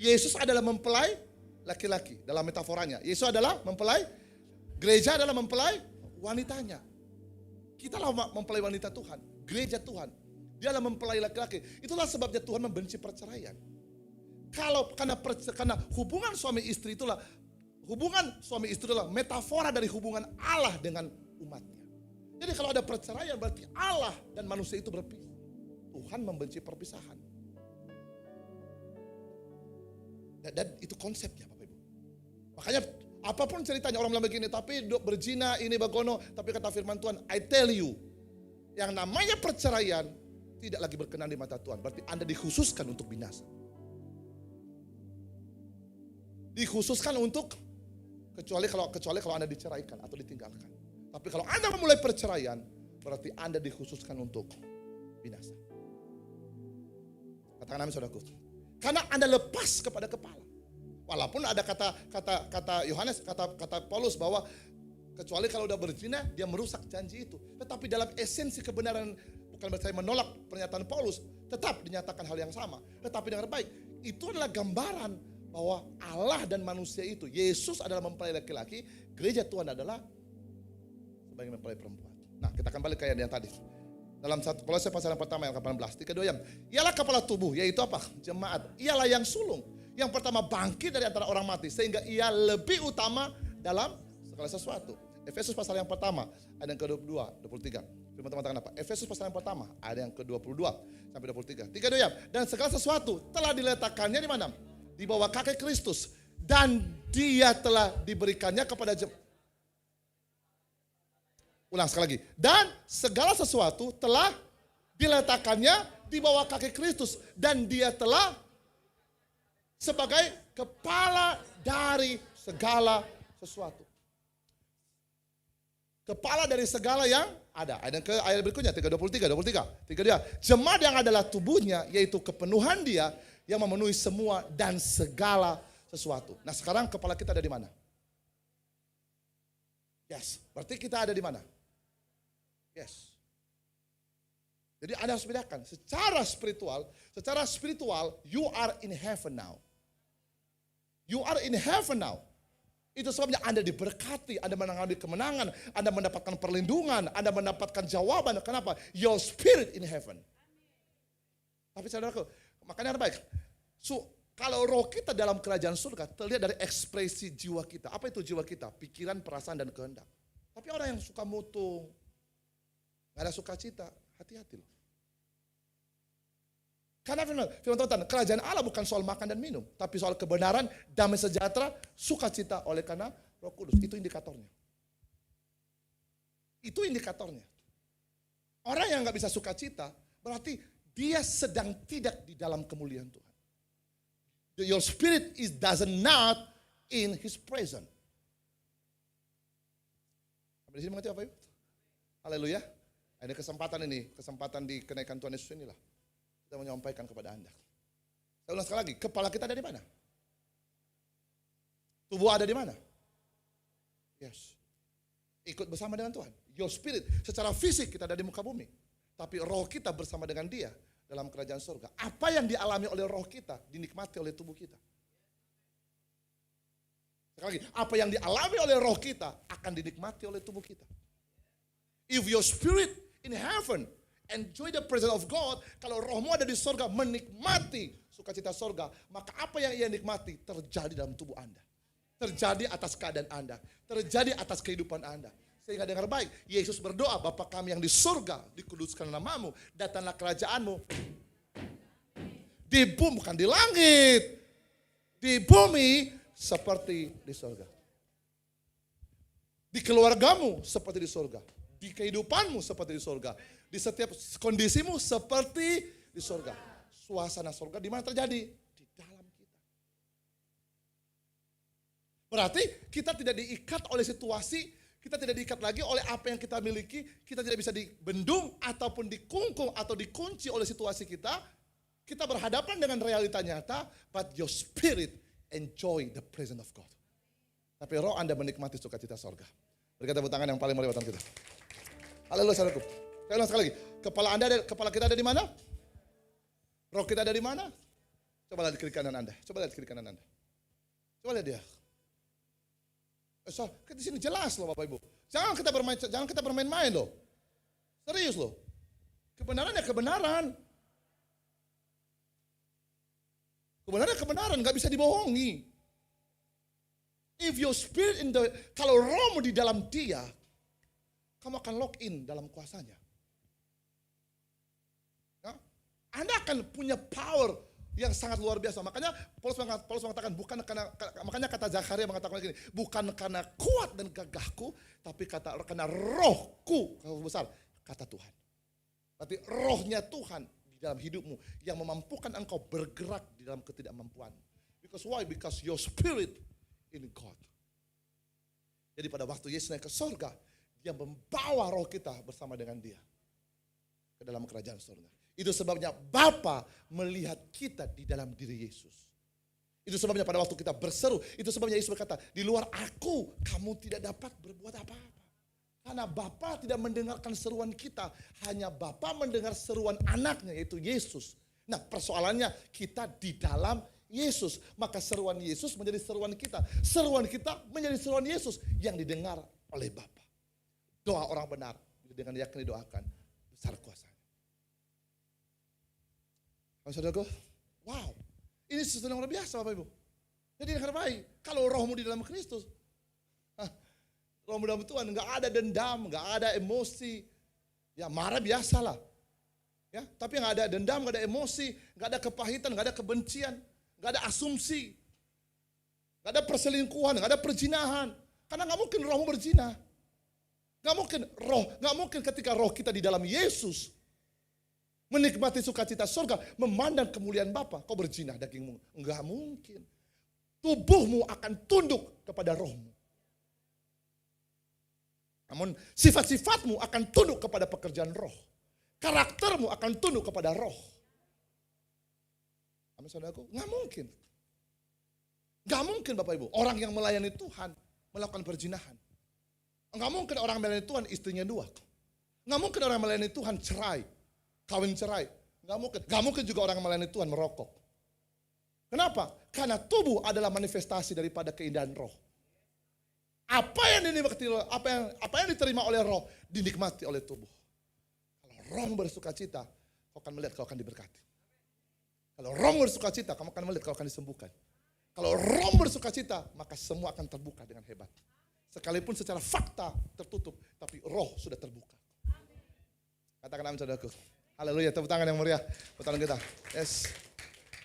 Yesus adalah mempelai laki-laki dalam metaforanya. Yesus adalah mempelai, gereja adalah mempelai wanitanya. Kita lah mempelai wanita Tuhan, gereja Tuhan. Dia adalah mempelai laki-laki. Itulah sebabnya Tuhan membenci perceraian. Karena hubungan suami istri itulah, hubungan suami istri adalah metafora dari hubungan Allah dengan umatnya. Jadi kalau ada perceraian berarti Allah dan manusia itu berpisah. Tuhan membenci perpisahan. Dan itu konsepnya Bapak Ibu. Makanya apapun ceritanya orang bilang begini, tapi berzina ini bagono, tapi kata firman Tuhan, I tell you, yang namanya perceraian tidak lagi berkenan di mata Tuhan. Berarti Anda dikhususkan untuk binasa. Dikhususkan untuk kecuali kalau Anda diceraikan atau ditinggalkan. Tapi kalau Anda memulai perceraian, berarti Anda dikhususkan untuk binasa. Katakan amin saudaraku. Karena Anda lepas kepada kepala. Walaupun ada kata Yohanes, kata Paulus bahwa kecuali kalau udah berzina dia merusak janji itu. Tetapi dalam esensi kebenaran, bukan berarti saya menolak pernyataan Paulus, tetap dinyatakan hal yang sama. Tetapi dengan baik, itu adalah gambaran bahwa Allah dan manusia itu, Yesus adalah mempelai laki-laki, gereja Tuhan adalah sebagai mempelai perempuan. Nah, kita akan balik ke yang tadi. Dalam Kolose pasal yang pertama yang ke-18, 3-2 yang ialah kepala tubuh, yaitu apa? Jemaat. Ialah yang sulung, yang pertama bangkit dari antara orang mati, sehingga ia lebih utama dalam segala sesuatu. Efesus pasal yang pertama, ayat yang ke-22, 23. Firman Tuhan katakan apa? Efesus pasal yang pertama, ayat yang ke-22 sampai 23. 3-2 ya. Dan segala sesuatu telah diletakkannya di mana? Di bawah kaki Kristus, dan Dia telah diberikannya kepada ulang sekali lagi. Dan segala sesuatu telah diletakkannya di bawah kaki Kristus, dan Dia telah sebagai kepala dari segala sesuatu. Kepala dari segala yang ada. Ayat berikutnya 3:23. Jemaat yang adalah tubuhnya, yaitu kepenuhan Dia yang memenuhi semua dan segala sesuatu. Nah, sekarang kepala kita ada di mana? Yes, berarti kita ada di mana? Yes. Jadi Anda harus bedakan, secara spiritual you are in heaven now. You are in heaven now. Itu sebabnya Anda diberkati, Anda mengalami kemenangan, Anda mendapatkan perlindungan, Anda mendapatkan jawaban. Kenapa? Your spirit in heaven. Tapi saudaraku, makanya baik. Kalau roh kita dalam kerajaan surga terlihat dari ekspresi jiwa kita. Apa itu jiwa kita? Pikiran, perasaan, dan kehendak. Tapi orang yang suka mutung, gak ada sukacita, hati-hati loh. Karena firman Tuhan, kerajaan Allah bukan soal makan dan minum, tapi soal kebenaran, damai sejahtera, sukacita oleh karena Roh Kudus. Itu indikatornya. Itu indikatornya. Orang yang gak bisa sukacita, berarti dia sedang tidak di dalam kemuliaan Tuhan. Your spirit doesn't not in His presence. Sampai di sini mengerti apa yuk? Haleluya. Ada kesempatan di kenaikan Tuhan Yesus inilah. Kita menyampaikan kepada Anda. Saya ulang sekali lagi, kepala kita ada di mana? Tubuh ada di mana? Yes. Ikut bersama dengan Tuhan. Your spirit, secara fisik kita ada di muka bumi. Tapi roh kita bersama dengan Dia dalam kerajaan surga. Apa yang dialami oleh roh kita, dinikmati oleh tubuh kita. Sekali lagi, apa yang dialami oleh roh kita, akan dinikmati oleh tubuh kita. If your spirit in heaven, enjoy the presence of God, kalau rohmu ada di surga, menikmati sukacita surga, maka apa yang ia nikmati, terjadi dalam tubuh Anda. Terjadi atas keadaan Anda. Terjadi atas kehidupan Anda. Sehingga dengar baik, Yesus berdoa, Bapa kami yang di surga, dikuduskan namamu, datanglah kerajaanmu. Di bumi, bukan di langit. Di bumi seperti di surga. Di keluargamu seperti di surga. Di kehidupanmu seperti di surga. Di setiap kondisimu seperti di surga. Suasana surga di mana terjadi? Di dalam kita. Berarti kita tidak diikat oleh situasi, kita tidak diikat lagi oleh apa yang kita miliki, kita tidak bisa dibendung ataupun dikungkung atau dikunci oleh situasi kita. Kita berhadapan dengan realita nyata, but your spirit enjoy the presence of God. Tapi roh Anda menikmati sukacita surga. Berikan tepuk tangan yang paling meriah buat kita. Haleluya saudaraku. Saya ulang sekali lagi. Kepala kita ada di mana? Roh kita ada di mana? Coba lihat kiri kanan Anda. Coba lihat kiri kanan Anda. Coba lihat dia. So, di sini jelas loh Bapak Ibu. Jangan kita bermain-main loh. Serius loh. Kebenaran ya kebenaran. Kebenaran nggak bisa dibohongi. If your spirit kalau rohmu di dalam dia, kamu akan lock in dalam kuasanya. Ya? Anda akan punya power yang sangat luar biasa. Makanya Paulus mengatakan makanya kata Zakaria mengatakan begini, bukan karena kuat dan gagahku, tapi karena rohku, kalau besar, kata Tuhan. Berarti rohnya Tuhan di dalam hidupmu yang memampukan engkau bergerak di dalam ketidakmampuan. Because why? Because your spirit in God. Jadi pada waktu Yesus naik ke surga, dia membawa roh kita bersama dengan dia ke dalam kerajaan surga. Itu sebabnya Bapa melihat kita di dalam diri Yesus. Itu sebabnya pada waktu kita berseru, itu sebabnya Yesus berkata, di luar aku kamu tidak dapat berbuat apa-apa. Karena Bapa tidak mendengarkan seruan kita, hanya Bapa mendengar seruan anaknya yaitu Yesus. Nah persoalannya kita di dalam Yesus, maka seruan Yesus menjadi seruan kita. Seruan kita menjadi seruan Yesus yang didengar oleh Bapa. Doa orang benar dengan yakin didoakan, besar kuasanya. Saudaraku, wow, ini sesuatu yang luar biasa Bapak Ibu. Jadi yang terbaik, kalau rohmu di dalam Kristus, rohmu dalam Tuhan, nggak ada dendam, nggak ada emosi, ya marah biasalah. Ya, tapi nggak ada dendam, nggak ada emosi, nggak ada kepahitan, nggak ada kebencian. Gak ada asumsi, gak ada perselingkuhan, gak ada perzinahan. Karena gak mungkin rohmu berzina. Gak mungkin ketika roh kita di dalam Yesus menikmati sukacita surga, memandang kemuliaan Bapa, kau berzina dagingmu. Enggak mungkin. Tubuhmu akan tunduk kepada rohmu. Namun sifat-sifatmu akan tunduk kepada pekerjaan roh. Karaktermu akan tunduk kepada roh. Amin saudaraku, nggak mungkin. Nggak mungkin Bapak Ibu, orang yang melayani Tuhan melakukan perzinahan. Nggak mungkin orang melayani Tuhan istrinya dua. Nggak mungkin orang melayani Tuhan cerai, kawin cerai. Nggak mungkin. Nggak mungkin juga orang melayani Tuhan merokok. Kenapa? Karena tubuh adalah manifestasi daripada keindahan roh. Apa yang diterima oleh roh dinikmati oleh tubuh. Kalau roh bersuka cita, kau akan melihat kau akan diberkati. Kalau roh bersuka cita, kamu akan melihat kau akan disembuhkan. Kalau roh bersuka cita, maka semua akan terbuka dengan hebat. Sekalipun secara fakta tertutup, tapi roh sudah terbuka. Katakan amin saudaraku. Haleluya, tepuk tangan yang meriah buat tangan kita. Yes.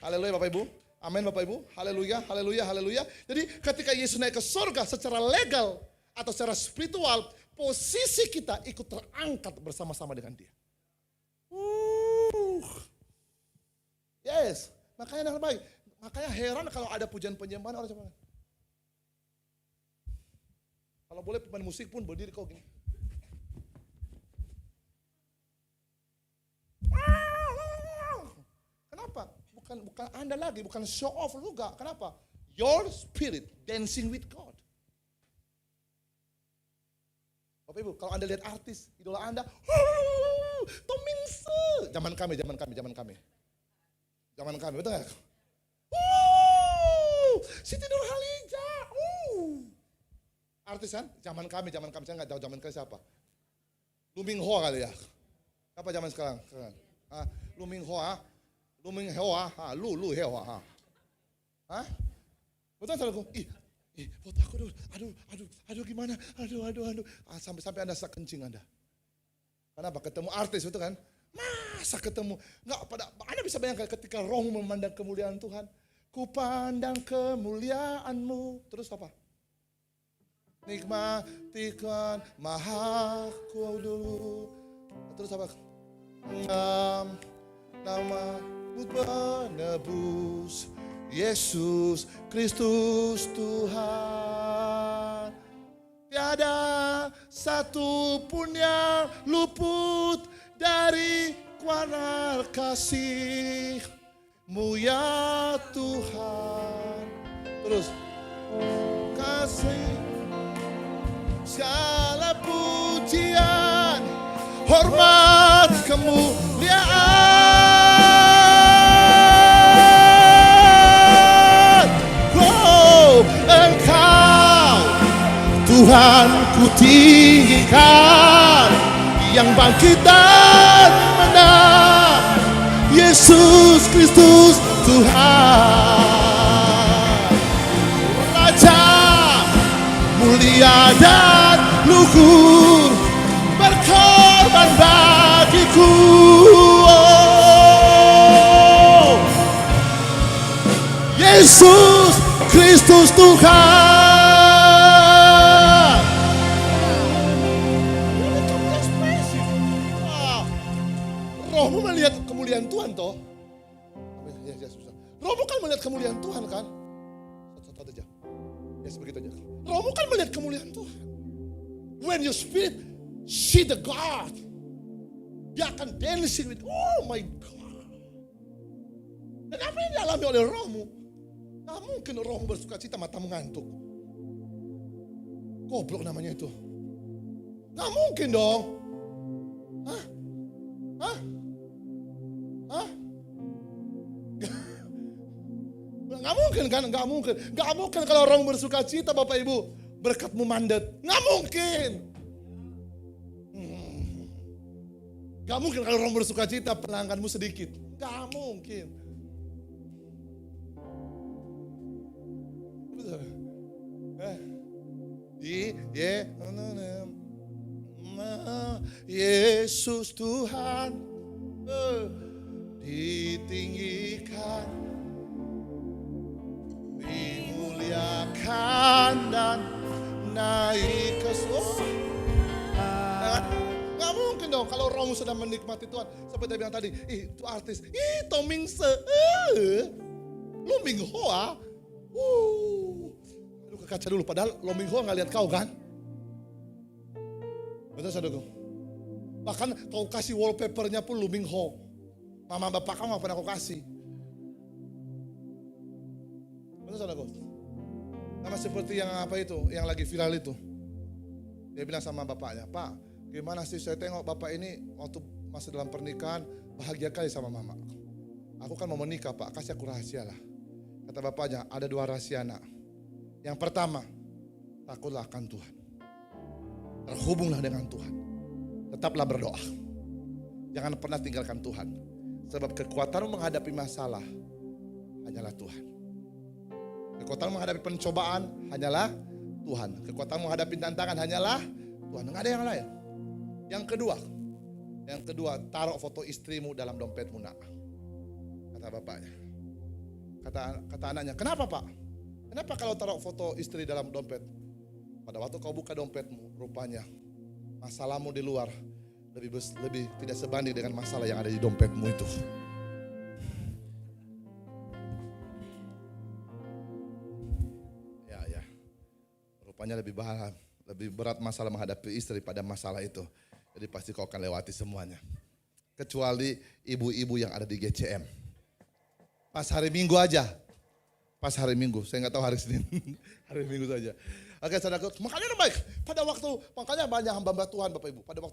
Haleluya Bapak Ibu. Amin Bapak Ibu. Haleluya, haleluya, haleluya. Jadi ketika Yesus naik ke surga secara legal atau secara spiritual, posisi kita ikut terangkat bersama-sama dengan dia. Yes, makanya yang baik. Makanya heran kalau ada pujian penyembahan orang coba. Kalau boleh pemain musik pun berdiri kau gini. Kenapa? Bukan Anda lagi, bukan show off juga. Kenapa? Your spirit dancing with God. Bapak Ibu, kalau Anda lihat artis, idola Anda, Tomingse. Zaman kami. Zaman kami, betul gak? Siti Nurhaliza. Artis kan? Zaman kami, saya gak tahu zaman kalian siapa. Lu Ming Ho kali ya. Apa zaman sekarang? Lu Ming Ho, Lu Heo, Hah? Betul saudaraku? Foto aku dulu. Aduh gimana? Aduh. Sampai Anda sak kencing Anda. Kenapa? Ketemu artis, betul kan? Masa ketemu? Anda bisa bayangkan ketika roh memandang kemuliaan Tuhan. Ku pandang kemuliaanmu. Terus apa? nikmatikan maha dulu. Terus apa? Nama-Mu penebus, Yesus Kristus Tuhan. Tiada satu pun yang luput dari kuasa kasih-Mu ya Tuhan. Terus kasih segala pujian, hormat, kemuliaan. Oh, Engkau Tuhan ku tinggikan, yang bangkit dan menang, Yesus Kristus Tuhan. Raja mulia dan luhur, berkorban bagiku. Oh, Yesus Kristus Tuhan. Rohmu melihat kemuliaan Tuhan toh. Rohmu kan melihat kemuliaan Tuhan kan. Satu aja. Ya sebegitu aja. Rohmu kan melihat kemuliaan Tuhan. When your spirit see the God, dia akan dancing with, oh my God. Dan apa yang dialami oleh rohmu? Gak mungkin rohmu bersuka cita matamu ngantuk. Goblok namanya itu. Gak mungkin dong. Hah? Hah? Hah? Gak mungkin kan? Gak mungkin. Gak mungkin kalau orang bersuka cita Bapak Ibu. Berkatmu mandat. Gak mungkin. Gak mungkin kalau orang bersuka cita pelangganmu sedikit. Gak mungkin. Yesus Tuhan ditinggikan, dimuliakan dan naik ke surga. Gak mungkin dong kalau rohmu sedang menikmati Tuhan. Seperti dia bilang tadi, itu artis, Tomingse, lu Minghoa. Aduh ke kaca dulu, padahal lo Minghoa gak lihat kau kan. Betul saudaraku. Bahkan kau kasih wallpapernya pun Lu Mingho. Mama bapak kamu gak pernah kau kasih. Betul saudaraku. Sama seperti yang apa itu, yang lagi viral itu. Dia bilang sama bapaknya, Pak, gimana sih saya tengok bapak ini waktu masih dalam pernikahan bahagia kali sama mama. Aku kan mau menikah Pak, kasih aku rahasia lah. Kata bapaknya, ada 2 rahasia nak. Yang pertama, takutlah akan Tuhan. Terhubunglah dengan Tuhan. Tetaplah berdoa. Jangan pernah tinggalkan Tuhan. Sebab kekuatanmu menghadapi masalah hanyalah Tuhan. Kekuatanmu menghadapi pencobaan hanyalah Tuhan. Kekuatanmu menghadapi tantangan hanyalah Tuhan. Enggak ada yang lain. Yang kedua, taruh foto istrimu dalam dompetmu nak. Kata bapaknya. Kata anaknya, kenapa Pak? Kenapa kalau taruh foto istri dalam dompet? Pada waktu kau buka dompetmu, rupanya masalahmu di luar lebih tidak sebanding dengan masalah yang ada di dompetmu itu. Ya. Rupanya lebih berat masalah menghadapi istri pada masalah itu. Jadi pasti kau akan lewati semuanya. Kecuali ibu-ibu yang ada di GCM. Pas hari Minggu aja. Saya nggak tahu hari Senin. Hari Minggu saja. Oke saudaraku, makanya baik. Makanya banyak hamba Tuhan Bapak Ibu. Pada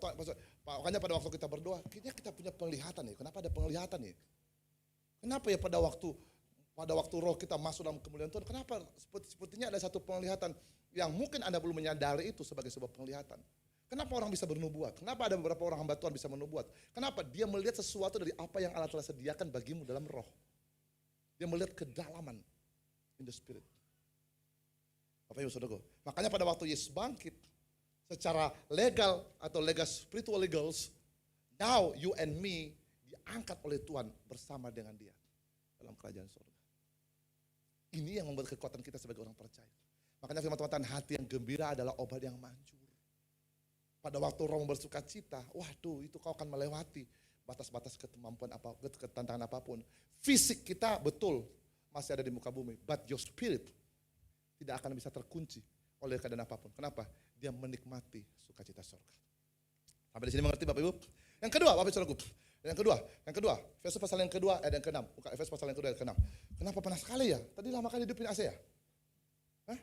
waktu kita berdoa, kita punya penglihatan nih. Kenapa ada penglihatan nih? Kenapa ya pada waktu roh kita masuk dalam kemuliaan Tuhan, kenapa sepertinya ada satu penglihatan yang mungkin Anda belum menyadari itu sebagai sebuah penglihatan. Kenapa orang bisa bernubuat? Kenapa ada beberapa orang hamba Tuhan bisa menubuat? Kenapa? Dia melihat sesuatu dari apa yang Allah telah sediakan bagimu dalam roh. Dia melihat kedalaman in the spirit. Bapak Ibu Saudaraku, makanya pada waktu Yesus bangkit secara legal atau spiritual legals, now you and me diangkat oleh Tuhan bersama dengan Dia dalam kerajaan surga. Ini yang membuat kekuatan kita sebagai orang percaya. Makanya firman Tuhan, hati yang gembira adalah obat yang manjur. Pada waktu roh bersuka cita, waduh itu kau akan melewati batas-batas kemampuan ketantangan apapun. Fisik kita betul masih ada di muka bumi, but your spirit tidak akan bisa terkunci oleh keadaan apapun. Kenapa? Dia menikmati sukacita surga. Sampai di sini mengerti Bapak Ibu? Yang kedua, Bapak Ibu, yang kedua, Efesus pasal yang kedua ayat yang ke-6. Buka Efesus pasal yang kedua ayat ke-6. Kenapa panas sekali ya? Tadi lama kali hidupin AC ya? Hah?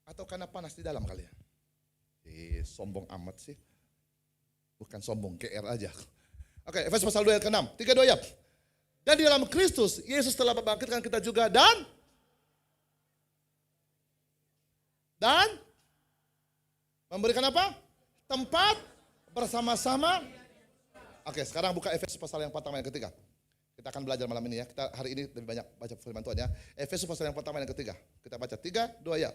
Atau karena panas di dalam kali ya? Sombong amat sih. Bukan sombong, GR aja. Oke, Efesus pasal 2 ayat ke-6. 3-2 ya. Dan di dalam Kristus, Yesus telah membangkitkan kita juga dan memberikan apa? Tempat bersama-sama. Oke, sekarang buka Efesus pasal yang pertama yang ketiga. Kita akan belajar malam ini ya. Kita hari ini lebih banyak baca firman Tuhan ya. Efesus pasal yang pertama yang ketiga. Kita baca 3-2 ya.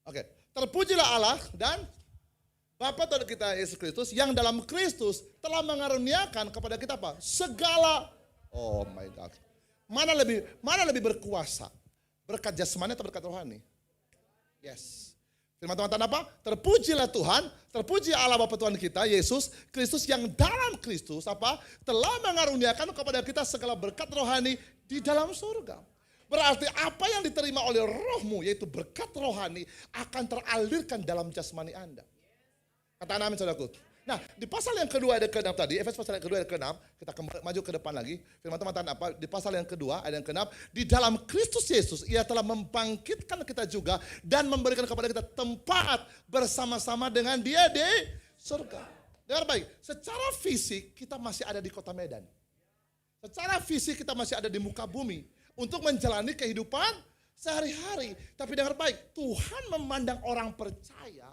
Oke, terpujilah Allah dan Bapa Tuhan kita Yesus Kristus yang dalam Kristus telah mengaruniakan kepada kita apa? Segala. Oh my God. Mana lebih berkuasa? Berkat jasmani atau berkat rohani? Yes. Firman Tuhan apa? Terpujilah Tuhan, terpuji Allah Bapa Tuhan kita Yesus Kristus yang dalam Kristus apa? Telah mengaruniakan kepada kita segala berkat rohani di dalam surga. Berarti apa yang diterima oleh rohmu, yaitu berkat rohani, akan teralirkan dalam jasmani Anda. Katakan amin saudaraku. Nah, di pasal yang kedua ada ke-6 tadi, Efesus pasal yang kedua ada ke-6, kita maju ke depan lagi. Firman Tuhan apa? Di pasal yang kedua ada yang ke-6, di dalam Kristus Yesus ia telah membangkitkan kita juga dan memberikan kepada kita tempat bersama-sama dengan Dia di surga. Dengar baik, secara fisik kita masih ada di kota Medan. Secara fisik kita masih ada di muka bumi untuk menjalani kehidupan sehari-hari. Tapi dengar baik, Tuhan memandang orang percaya.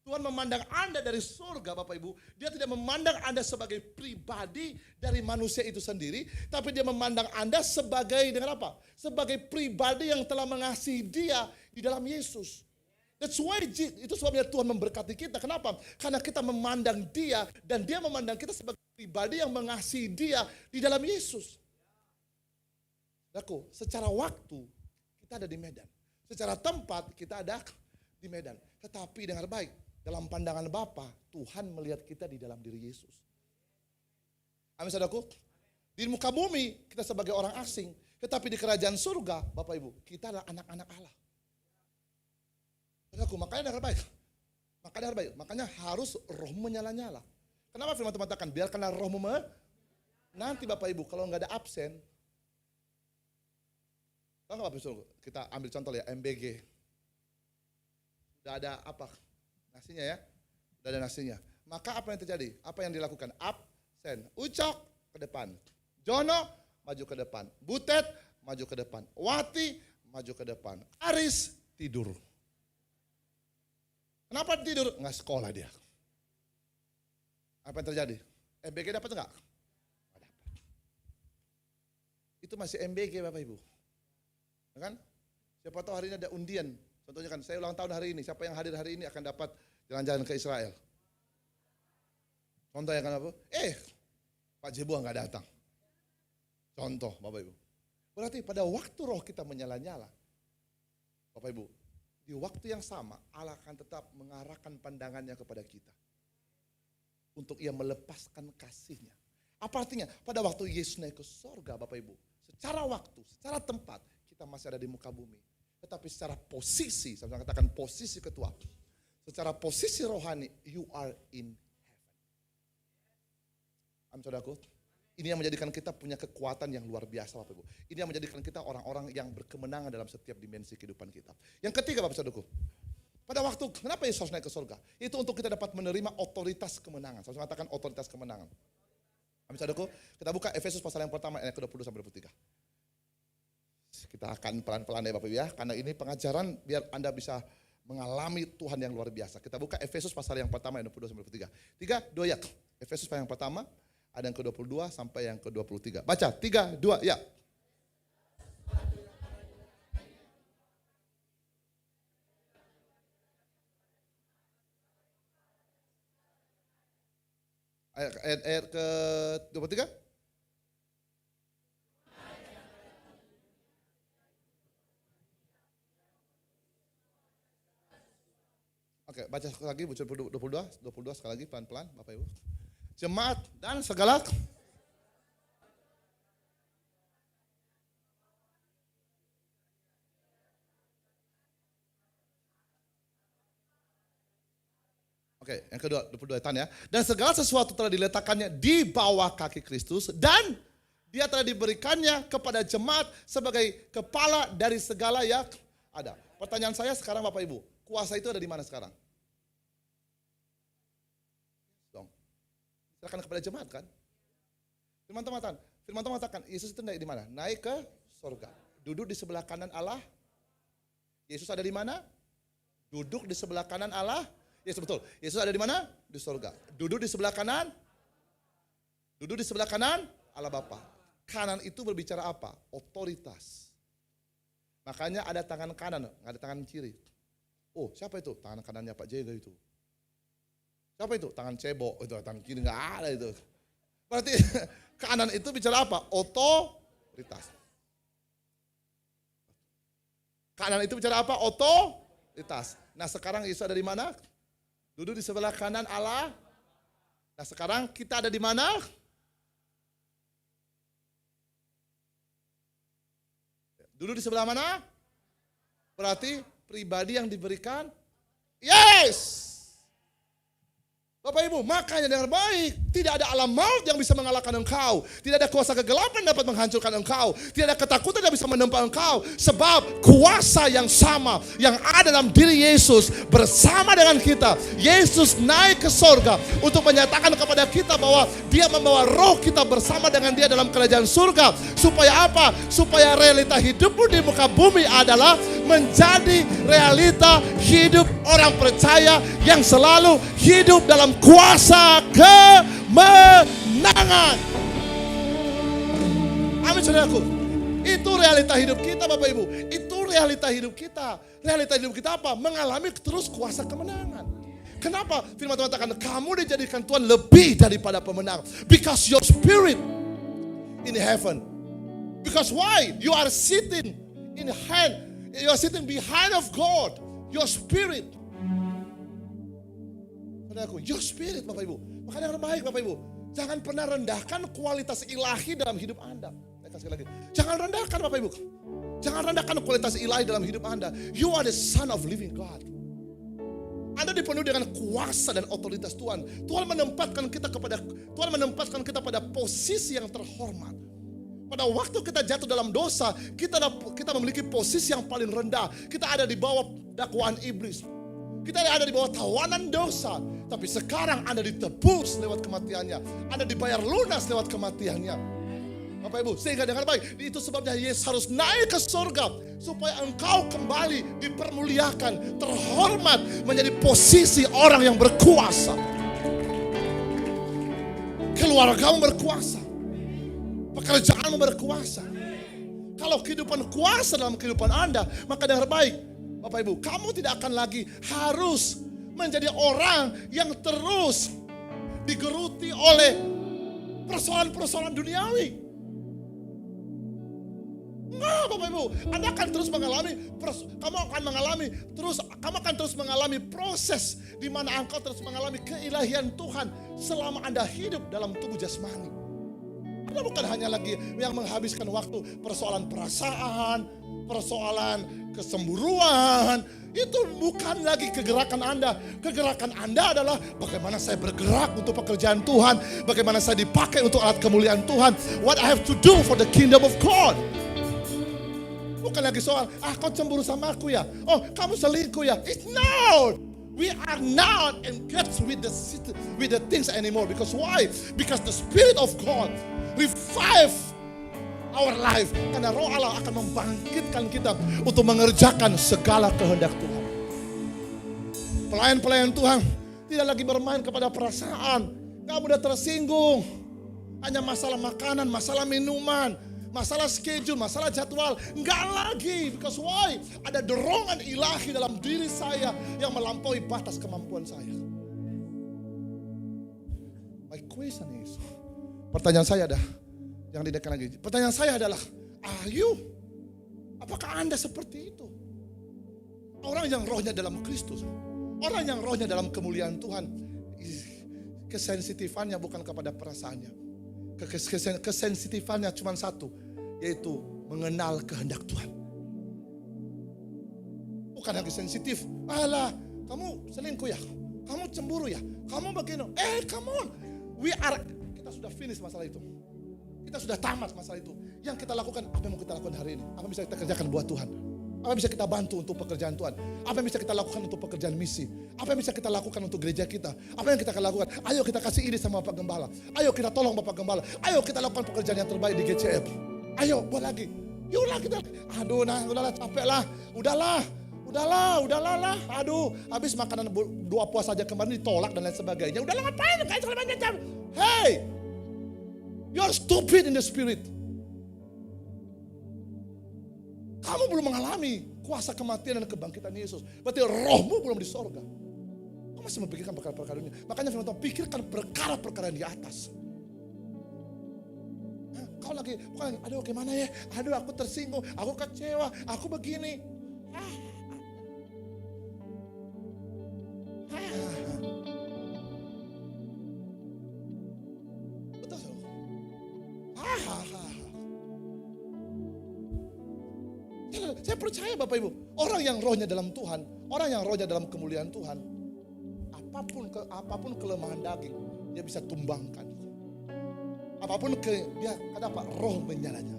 Tuhan memandang Anda dari surga Bapak Ibu. Dia tidak memandang Anda sebagai pribadi dari manusia itu sendiri. Tapi dia memandang Anda sebagai, dengan apa? Sebagai pribadi yang telah mengasihi dia di dalam Yesus. That's why, itu sebabnya Tuhan memberkati kita. Kenapa? Karena kita memandang dia dan dia memandang kita sebagai pribadi yang mengasihi dia di dalam Yesus. Secara waktu kita ada di Medan. Secara tempat kita ada di Medan. Tetapi dengar baik, dalam pandangan Bapa, Tuhan melihat kita di dalam diri Yesus. Amin saudaraku. Di muka bumi kita sebagai orang asing, tetapi di kerajaan surga, Bapak Ibu, kita adalah anak-anak Allah. Saudaraku, makanya dengar baik. Makanya harus roh menyala-nyala. Kenapa firman Tuhan katakan biarkanlah rohmu nanti Bapak Ibu kalau nggak ada absen. Tahu nggak Bapak Ibu? Kita ambil contoh ya MBG. Udah ada apa? Nasinya ya, udah ada nasinya. Maka apa yang terjadi? Apa yang dilakukan? Absen. Ucok ke depan. Jono maju ke depan. Butet maju ke depan. Wati maju ke depan. Aris tidur. Kenapa tidur? Nggak sekolah dia. Apa yang terjadi? MBG dapat enggak? Nggak dapat. Itu masih MBG Bapak Ibu. Ya kan? Siapa tahu hari ini ada undian. Contohnya kan, saya ulang tahun hari ini, siapa yang hadir hari ini akan dapat jalan-jalan ke Israel. Contoh yang kan apa? Pak Jeboa nggak datang. Contoh Bapak Ibu. Berarti pada waktu roh kita menyala-nyala, Bapak Ibu, di waktu yang sama Allah akan tetap mengarahkan pandangannya kepada kita. Untuk ia melepaskan kasihnya. Apa artinya? Pada waktu Yesus naik ke surga Bapak Ibu, secara waktu, secara tempat, kita masih ada di muka bumi. Tetapi secara posisi, saya katakan posisi ketua, secara posisi rohani, you are in heaven. Amin saudaraku. Ini yang menjadikan kita punya kekuatan yang luar biasa Bapak Ibu. Ini yang menjadikan kita orang-orang yang berkemenangan dalam setiap dimensi kehidupan kita. Yang ketiga Bapak saudaraku, pada waktu, kenapa Yesus naik ke surga? Itu untuk kita dapat menerima otoritas kemenangan. Saya katakan otoritas kemenangan. Amin saudaraku. Kita buka Efesus pasal yang pertama, ayat ke-20 sampai 23. Kita akan pelan-pelan ya Bapak Ibu ya, karena ini pengajaran biar Anda bisa mengalami Tuhan yang luar biasa. Kita buka Efesus pasal yang pertama ayat 22 sampai 23. 3, 2 ya. Efesus pasal yang pertama ada yang ke-22 sampai yang ke-23. Baca, 3, 2 ya. Ayat ke 23. Oke, baca sekali lagi 22 sekali lagi pelan-pelan Bapak Ibu. Jemaat dan segala Oke, yang kedua 22 ya. Dan segala sesuatu telah diletakkannya di bawah kaki Kristus dan dia telah diberikannya kepada jemaat sebagai kepala dari segala yang ada. Pertanyaan saya sekarang Bapak Ibu, kuasa itu ada di mana sekarang? Dong. Serahkan kepada jemaat kan? Firman Tuhan mengatakan, Yesus itu naik di mana? Naik ke surga. Duduk di sebelah kanan Allah. Yesus ada di mana? Duduk di sebelah kanan Allah. Yes, betul. Yesus ada di mana? Di surga. Duduk di sebelah kanan. Duduk di sebelah kanan Allah Bapa. Kanan itu berbicara apa? Otoritas. Makanya ada tangan kanan, nggak ada tangan kiri. Oh, siapa itu? Tangan kanannya Pak Jega itu. Siapa itu? Tangan cebok itu, tangan kiri nggak ada itu. Berarti kanan itu bicara apa? Otoritas. Kanan itu bicara apa? Otoritas. Nah, sekarang Yesus ada di mana? Duduk di sebelah kanan Allah. Nah, sekarang kita ada di mana? Duduk di sebelah mana? Berarti pribadi yang diberikan. Yes! Bapak Ibu, makanya dengan baik, tidak ada alam maut yang bisa mengalahkan engkau. Tidak ada kuasa kegelapan yang dapat menghancurkan engkau. Tidak ada ketakutan yang bisa menempa engkau. Sebab kuasa yang sama yang ada dalam diri Yesus bersama dengan kita. Yesus naik ke surga untuk menyatakan kepada kita bahwa dia membawa roh kita bersama dengan dia dalam kerajaan surga. Supaya apa? Supaya realita hidupmu di muka bumi adalah menjadi realita hidup orang percaya yang selalu hidup dalam kuasa kemenangan. Amin saudaraku. Itu realita hidup kita Bapak Ibu. Itu realita hidup kita. Realita hidup kita apa? Mengalami terus kuasa kemenangan. Kenapa firman Tuhan katakan kamu dijadikan Tuhan lebih daripada pemenang? Because your spirit in heaven. Because why? You are sitting in hand. You are sitting behind of God. Your spirit. Your spirit Bapak Ibu. Makanya yang baik Bapak Ibu. Jangan pernah rendahkan kualitas ilahi dalam hidup Anda. Sekali lagi. Jangan rendahkan Bapak Ibu. Jangan rendahkan kualitas ilahi dalam hidup Anda. You are the son of living God. Anda dipenuhi dengan kuasa dan otoritas Tuhan. Tuhan menempatkan kita pada posisi yang terhormat. Pada waktu kita jatuh dalam dosa, kita memiliki posisi yang paling rendah. Kita ada di bawah dakwaan iblis. Kita ada di bawah tawanan dosa. Tapi sekarang Anda ditebus lewat kematiannya. Anda dibayar lunas lewat kematiannya. Bapak Ibu, sehingga dengan baik. Itu sebabnya Yesus harus naik ke surga. Supaya engkau kembali dipermuliakan, terhormat, menjadi posisi orang yang berkuasa. Keluargamu berkuasa. Pekerjaanmu berkuasa. Kalau kehidupan kuasa dalam kehidupan Anda, maka dengan baik. Bapak Ibu, kamu tidak akan lagi harus menjadi orang yang terus digeruti oleh persoalan-persoalan duniawi. Enggak Bapak Ibu, Anda akan terus kamu akan terus mengalami proses di mana engkau terus mengalami keilahian Tuhan selama Anda hidup dalam tubuh jasmani. Anda bukan hanya lagi yang menghabiskan waktu persoalan perasaan, persoalan kesemburuan. Itu bukan lagi kegerakan Anda. Kegerakan Anda adalah bagaimana saya bergerak untuk pekerjaan Tuhan. Bagaimana saya dipakai untuk alat kemuliaan Tuhan. What I have to do for the kingdom of God. Bukan lagi soal, kau cemburu sama aku ya. Oh, kamu selingkuh ya. It's not. We are not engaged with the things anymore. Because why? Because the Spirit of God revive our life. Karena roh Allah akan membangkitkan kita untuk mengerjakan segala kehendak Tuhan. Pelayan-pelayan Tuhan tidak lagi bermain kepada perasaan. Gak mudah tersinggung. Hanya masalah makanan, masalah minuman, masalah schedule, masalah jadwal. Enggak lagi. Because why? Ada dorongan ilahi dalam diri saya yang melampaui batas kemampuan saya. My question is, pertanyaan saya adalah, jangan didekan lagi. Pertanyaan saya adalah, apakah Anda seperti itu? Orang yang rohnya dalam Kristus, orang yang rohnya dalam kemuliaan Tuhan, kesensitifannya bukan kepada perasaannya. Kesensitifannya cuma satu, yaitu mengenal kehendak Tuhan. Bukan yang sensitif, alah kamu selingkuh ya, kamu cemburu ya, kamu begini. Come on, kita sudah finish masalah itu. Kita sudah tamat masalah itu. Yang kita lakukan, apa yang mau kita lakukan hari ini? Apa yang bisa kita kerjakan buat Tuhan? Apa yang bisa kita bantu untuk pekerjaan Tuhan? Apa yang bisa kita lakukan untuk pekerjaan misi? Apa yang bisa kita lakukan untuk gereja kita? Apa yang kita akan lakukan? Ayo kita kasih ide sama Bapak Gembala. Ayo kita tolong Bapak Gembala. Ayo kita lakukan pekerjaan yang terbaik di GCF. Ayo buat lagi. Yuk lah kita. Aduh udahlah capek lah. Udahlah lah. Aduh, habis makanan 2 puasa saja kemarin ditolak dan lain sebagainya. Udahlah ngapain? Hey! You're stupid in the spirit. Kamu belum mengalami kuasa kematian dan kebangkitan Yesus. Berarti rohmu belum di sorga. Kamu masih memikirkan perkara-perkara ini. Makanya firman Tuhan, pikirkan perkara-perkara yang di atas. Kau lagi, aduh gimana ya? Aduh aku tersinggung, aku kecewa, aku begini. Betul. Saya percaya Bapak Ibu, orang yang rohnya dalam Tuhan, orang yang rohnya dalam kemuliaan Tuhan, apapun kelemahan daging, dia bisa tumbangkan. Apapun dia, kenapa? Roh menyalanya.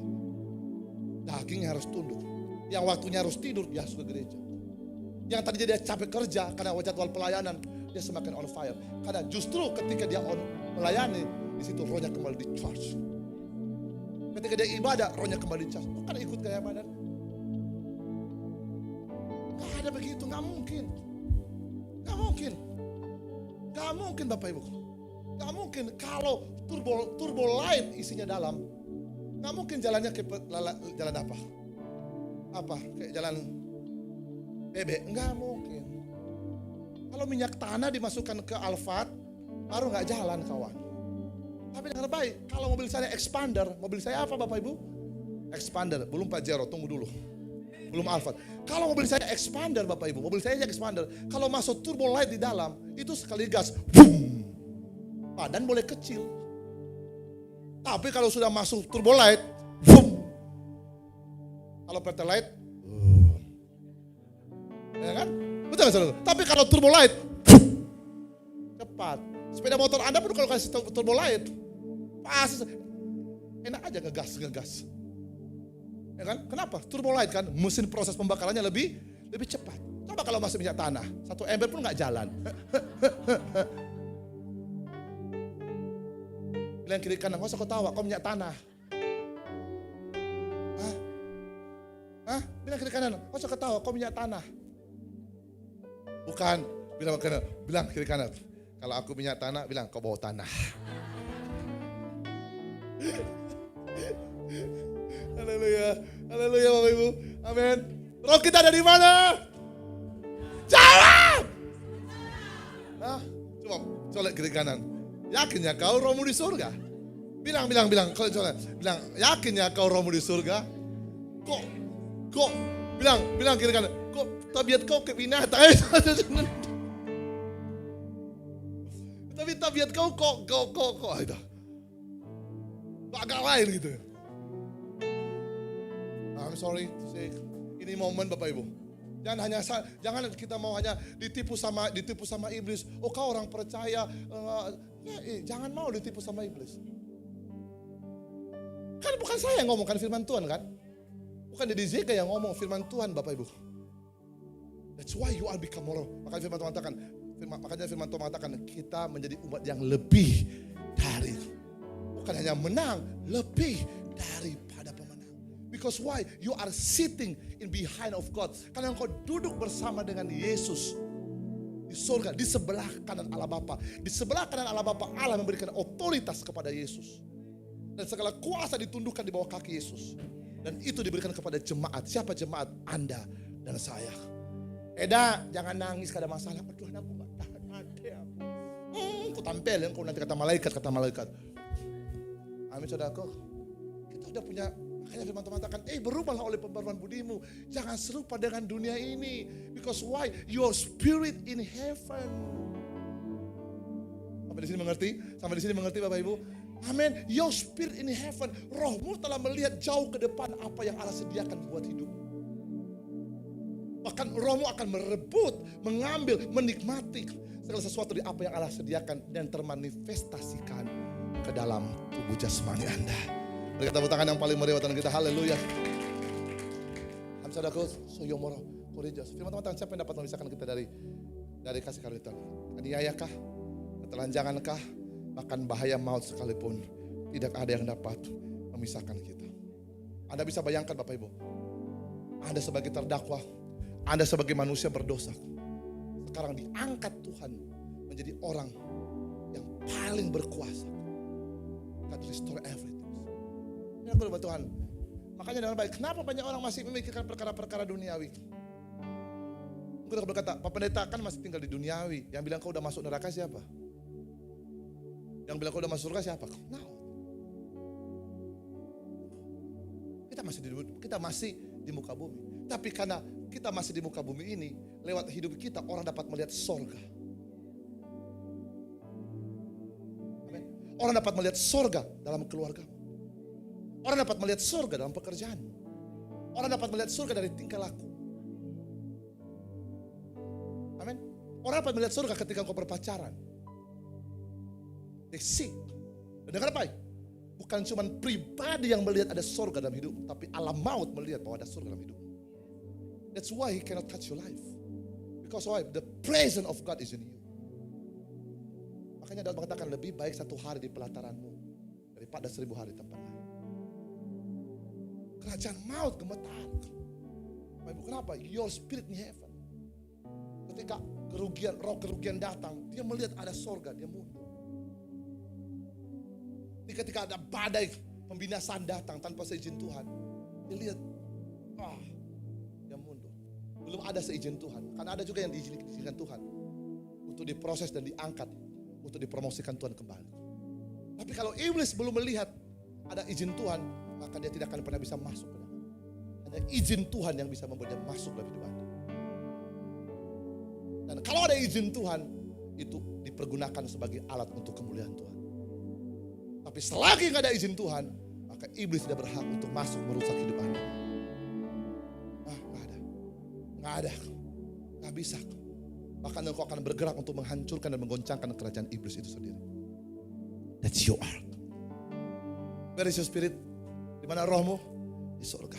Dagingnya harus tunduk. Yang waktunya harus tidur, dia harus ke gereja. Yang tadinya dia capek kerja karena jadwal pelayanan, dia semakin on fire. Karena justru ketika dia melayani, di situ rohnya kembali di charge. Ketika dia ibadah, rohnya kembali di charge. Bukan ikut gaya badan. Gak ada begitu, gak mungkin. Gak mungkin Bapak Ibu. Gak mungkin kalau turbo light isinya dalam. Gak mungkin jalannya kayak jalan apa? Kayak jalan bebek? Gak mungkin. Kalau minyak tanah dimasukkan ke Alphard, baru gak jalan kawan. Tapi yang terbaik, kalau mobil saya expander, mobil saya apa Bapak Ibu? Expander, belum Pajero, tunggu dulu. Belum Alphard. Kalau mobil saya expander Bapak Ibu, mobil saya aja expander. Kalau masuk turbo light di dalam, itu sekali gas, boom. Badan boleh kecil. Tapi kalau sudah masuk turbo light, boom. Kalau pertalite, ya kan? Betul kan? Tapi kalau turbo light, cepat. Sepeda motor Anda pun kalau kasih turbo light, pasti enak aja ngegas. Ya kan? Kenapa? Turbo light kan, mesin proses pembakarannya lebih cepat. Coba kalau masih minyak tanah, 1 ember pun nggak jalan. Bilang kiri kanan, kau usah ketawa, kau minyak tanah. Bilang kiri kanan, kau usah ketawa, kau minyak tanah. Bukan, bilang kiri kanan. Kalau aku minyak tanah, bilang kau bawa tanah. Haleluya Bapak Ibu, amin. Roh kita ada di mana? Jawab! Coba colek kiri kanan. Yakinnya kau rohmu di surga? Bilang. Kalau bilang, yakinnya kau rohmu di surga? Kok? Bilang kiri kanan. Kok tabiat kau kayak binatang? Tapi tabiat kau kok itu. Agak lain gitu. I'm sorry to say, ini momen Bapak Ibu. Jangan kita mau hanya ditipu sama iblis. Oh kau orang percaya, jangan mau ditipu sama iblis. Kan bukan saya yang ngomongkan firman Tuhan kan? Bukan Deddy Zeka yang ngomong firman Tuhan Bapak Ibu. That's why you are become more. Makanya firman Tuhan mengatakan kita menjadi umat yang lebih dari, bukan hanya menang, lebih daripada pemenang. Because why? You are sitting in behind of God. Karena engkau duduk bersama dengan Yesus di surga, di sebelah kanan Allah Bapa. Di sebelah kanan Allah Bapa, Allah memberikan otoritas kepada Yesus. Dan segala kuasa ditundukkan di bawah kaki Yesus. Dan itu diberikan kepada jemaat. Siapa jemaat? Anda dan saya. Eda, jangan nangis kada masalah. Aduh, aku gak tahan hati aku. Aku tempelin kau nanti kata malaikat. Amin saudaraku. Kita udah punya, makanya firman Tuhan mengatakan, berubahlah oleh pembaruan budimu. Jangan serupa dengan dunia ini. Because why? Your spirit in heaven. Sampai di sini mengerti Bapak Ibu? Amin. Your spirit in heaven. Rohmu telah melihat jauh ke depan apa yang Allah sediakan buat hidupmu. Bahkan rohmu akan merebut, mengambil, menikmati segala sesuatu di apa yang Allah sediakan dan termanifestasikan ke dalam tubuh jasmani Anda. Beri tepuk tangan yang paling meriah kita. Haleluya. Saudaraku, soyomoro, courageous. Firman Tuhan, siapa yang dapat memisahkan kita dari kasih karunia Tuhan? Aniayakah? Ketelanjangankah? Bahkan bahaya maut sekalipun tidak ada yang dapat memisahkan kita. Anda bisa bayangkan Bapak Ibu, Anda sebagai terdakwa, Anda sebagai manusia berdosa, sekarang diangkat Tuhan menjadi orang yang paling berkuasa. God restore everything. Ini aku berdoa Tuhan. Makanya dengan baik, kenapa banyak orang masih memikirkan perkara-perkara duniawi? Mungkin aku berkata, Pak Pendeta kan masih tinggal di duniawi. Yang bilang kau udah masuk neraka siapa? Yang bilang kau udah masuk surga siapa? Nah, kita masih di muka bumi. Tapi karena kita masih di muka bumi ini, lewat hidup kita orang dapat melihat sorga. Amin. Orang dapat melihat sorga dalam keluarga. Orang dapat melihat sorga dalam pekerjaan. Orang dapat melihat sorga dari tingkah laku. Amin. Orang dapat melihat sorga ketika engkau berpacaran. They see. Dengar apa? Bukan cuma pribadi yang melihat ada sorga dalam hidup, tapi alam maut melihat bahwa ada sorga dalam hidup. That's why he cannot touch your life. Because why? The presence of God is in you. Makanya Daud mengatakan lebih baik 1 hari di pelataranmu daripada 1000 hari di tempat lain. Kerajaan maut gemetar. Bapak Ibu, kenapa? Your spirit in heaven. Ketika roh kerugian datang, dia melihat ada sorga, dia mundur. Ketika ada badai pembinasaan datang tanpa seizin Tuhan, dia lihat, dia mundur. Belum ada seizin Tuhan. Karena ada juga yang diizinkan Tuhan untuk diproses dan diangkat, untuk dipromosikan Tuhan kembali. Tapi kalau iblis belum melihat ada izin Tuhan, maka dia tidak akan pernah bisa masuk ke dalam. Hanya izin Tuhan yang bisa membuat dia masuk dalam hidup Anda. Dan kalau ada izin Tuhan, itu dipergunakan sebagai alat untuk kemuliaan Tuhan. Tapi selagi nggak ada izin Tuhan, maka iblis tidak berhak untuk masuk merusak hidup Anda. Nggak bisa. Bahkan engkau akan bergerak untuk menghancurkan dan menggoncangkan kerajaan iblis itu sendiri. That's your art. Where is your spirit? Di mana rohmu? Di surga.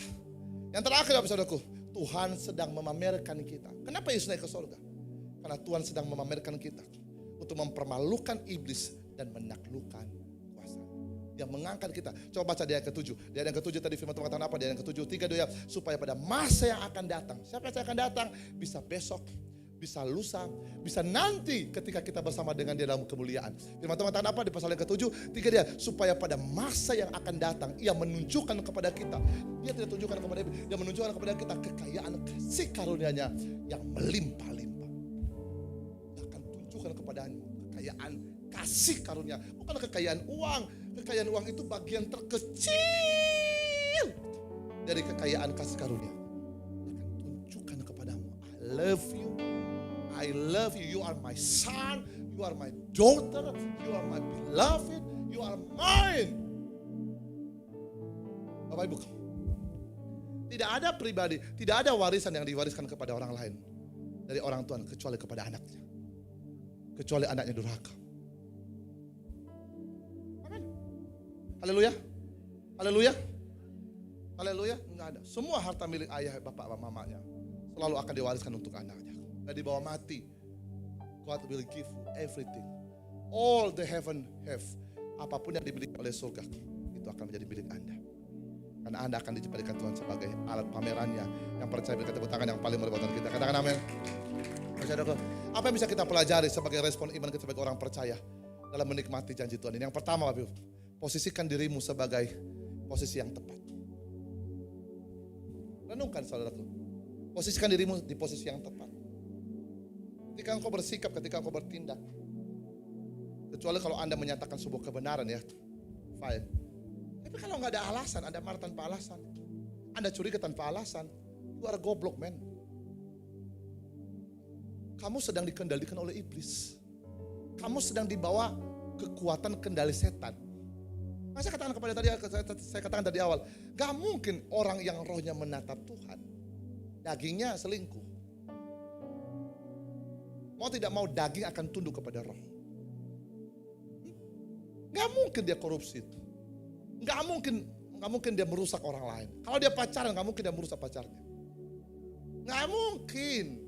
Yang terakhir Bapak Saudaraku, Tuhan sedang memamerkan kita. Kenapa Yesus naik ke surga? Karena Tuhan sedang memamerkan kita untuk mempermalukan iblis dan menaklukkan kuasa. Yang mengangkat kita. Coba baca di ayat ke-7. Di ayat yang ke-7 tadi firman Tuhan katakan apa? Di ayat yang ke-7, 3 supaya pada masa yang akan datang. Siapa yang akan datang? Bisa besok, bisa lusa, bisa nanti ketika kita bersama dengan dia dalam kemuliaan. Firman Tuhan katakan apa di pasal yang ke-7? 3 supaya pada masa yang akan datang ia menunjukkan kepada kita. Dia tidak tunjukkan kepada dia menunjukkan kepada kita kekayaan kasih karunia-Nya yang melimpah-limpah. Dia akan tunjukkan kepadanya kekayaan kasih karunia, bukan kekayaan uang. Kekayaan uang itu bagian terkecil dari kekayaan kasih karunia. Dia akan tunjukkan kepadamu, I love you, you are my son, you are my daughter, you are my beloved, you are mine. Bapak Ibu, tidak ada pribadi, tidak ada warisan yang diwariskan kepada orang lain dari orang tua kecuali kepada anaknya. Kecuali anaknya durhaka. Amin. Haleluya. Haleluya. Haleluya. Enggak ada. Semua harta milik ayah, bapak, mamanya selalu akan diwariskan untuk anaknya. Dan di bawah mati, God will give you everything. All the heaven have. Apapun yang dimiliki oleh surga, itu akan menjadi milik Anda. Karena Anda akan dijadikan Tuhan sebagai alat pamerannya. Yang percaya berikan tepuk tangan yang paling meriah kita. Katakan amin. Apa yang bisa kita pelajari sebagai respon iman kita sebagai orang percaya dalam menikmati janji Tuhan ini? Yang pertama, Bapak Ibu, posisikan dirimu sebagai posisi yang tepat. Renungkan saudaraku. Posisikan dirimu di posisi yang tepat. Ketika engkau bersikap, ketika engkau bertindak, Kecuali kalau Anda menyatakan sebuah kebenaran ya, fine. Tapi kalau nggak ada alasan, Anda marah tanpa alasan, Anda curiga tanpa alasan, you are goblok, man. Kamu sedang dikendalikan oleh iblis. Kamu sedang dibawa kekuatan kendali setan. Nah, saya katakan tadi awal, gak mungkin orang yang rohnya menatap Tuhan, dagingnya selingkuh. Mau tidak mau daging akan tunduk kepada roh. Gak mungkin dia korupsi itu. Gak mungkin dia merusak orang lain. Kalau dia pacaran, gak mungkin dia merusak pacarnya. Gak mungkin.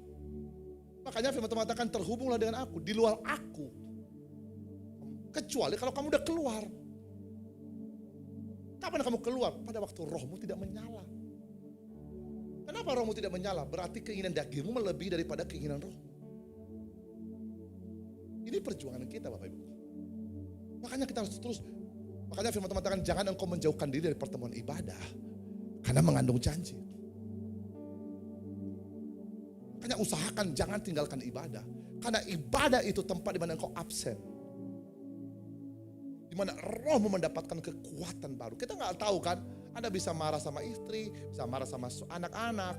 Makanya firman Tuhan mengatakan terhubunglah dengan aku, di luar aku. Kecuali kalau kamu udah keluar. Kapan kamu keluar? Pada waktu rohmu tidak menyala. Kenapa rohmu tidak menyala? Berarti keinginan dagingmu melebihi daripada keinginan roh. Ini perjuangan kita Bapak Ibu. Makanya kita harus terus. Makanya firman Tuhan mengatakan jangan engkau menjauhkan diri dari pertemuan ibadah. Karena mengandung janji. Makanya usahakan jangan tinggalkan ibadah. Karena ibadah itu tempat di mana engkau absen. Di mana rohmu mendapatkan kekuatan baru. Kita nggak tahu kan, Anda bisa marah sama istri, bisa marah sama anak-anak.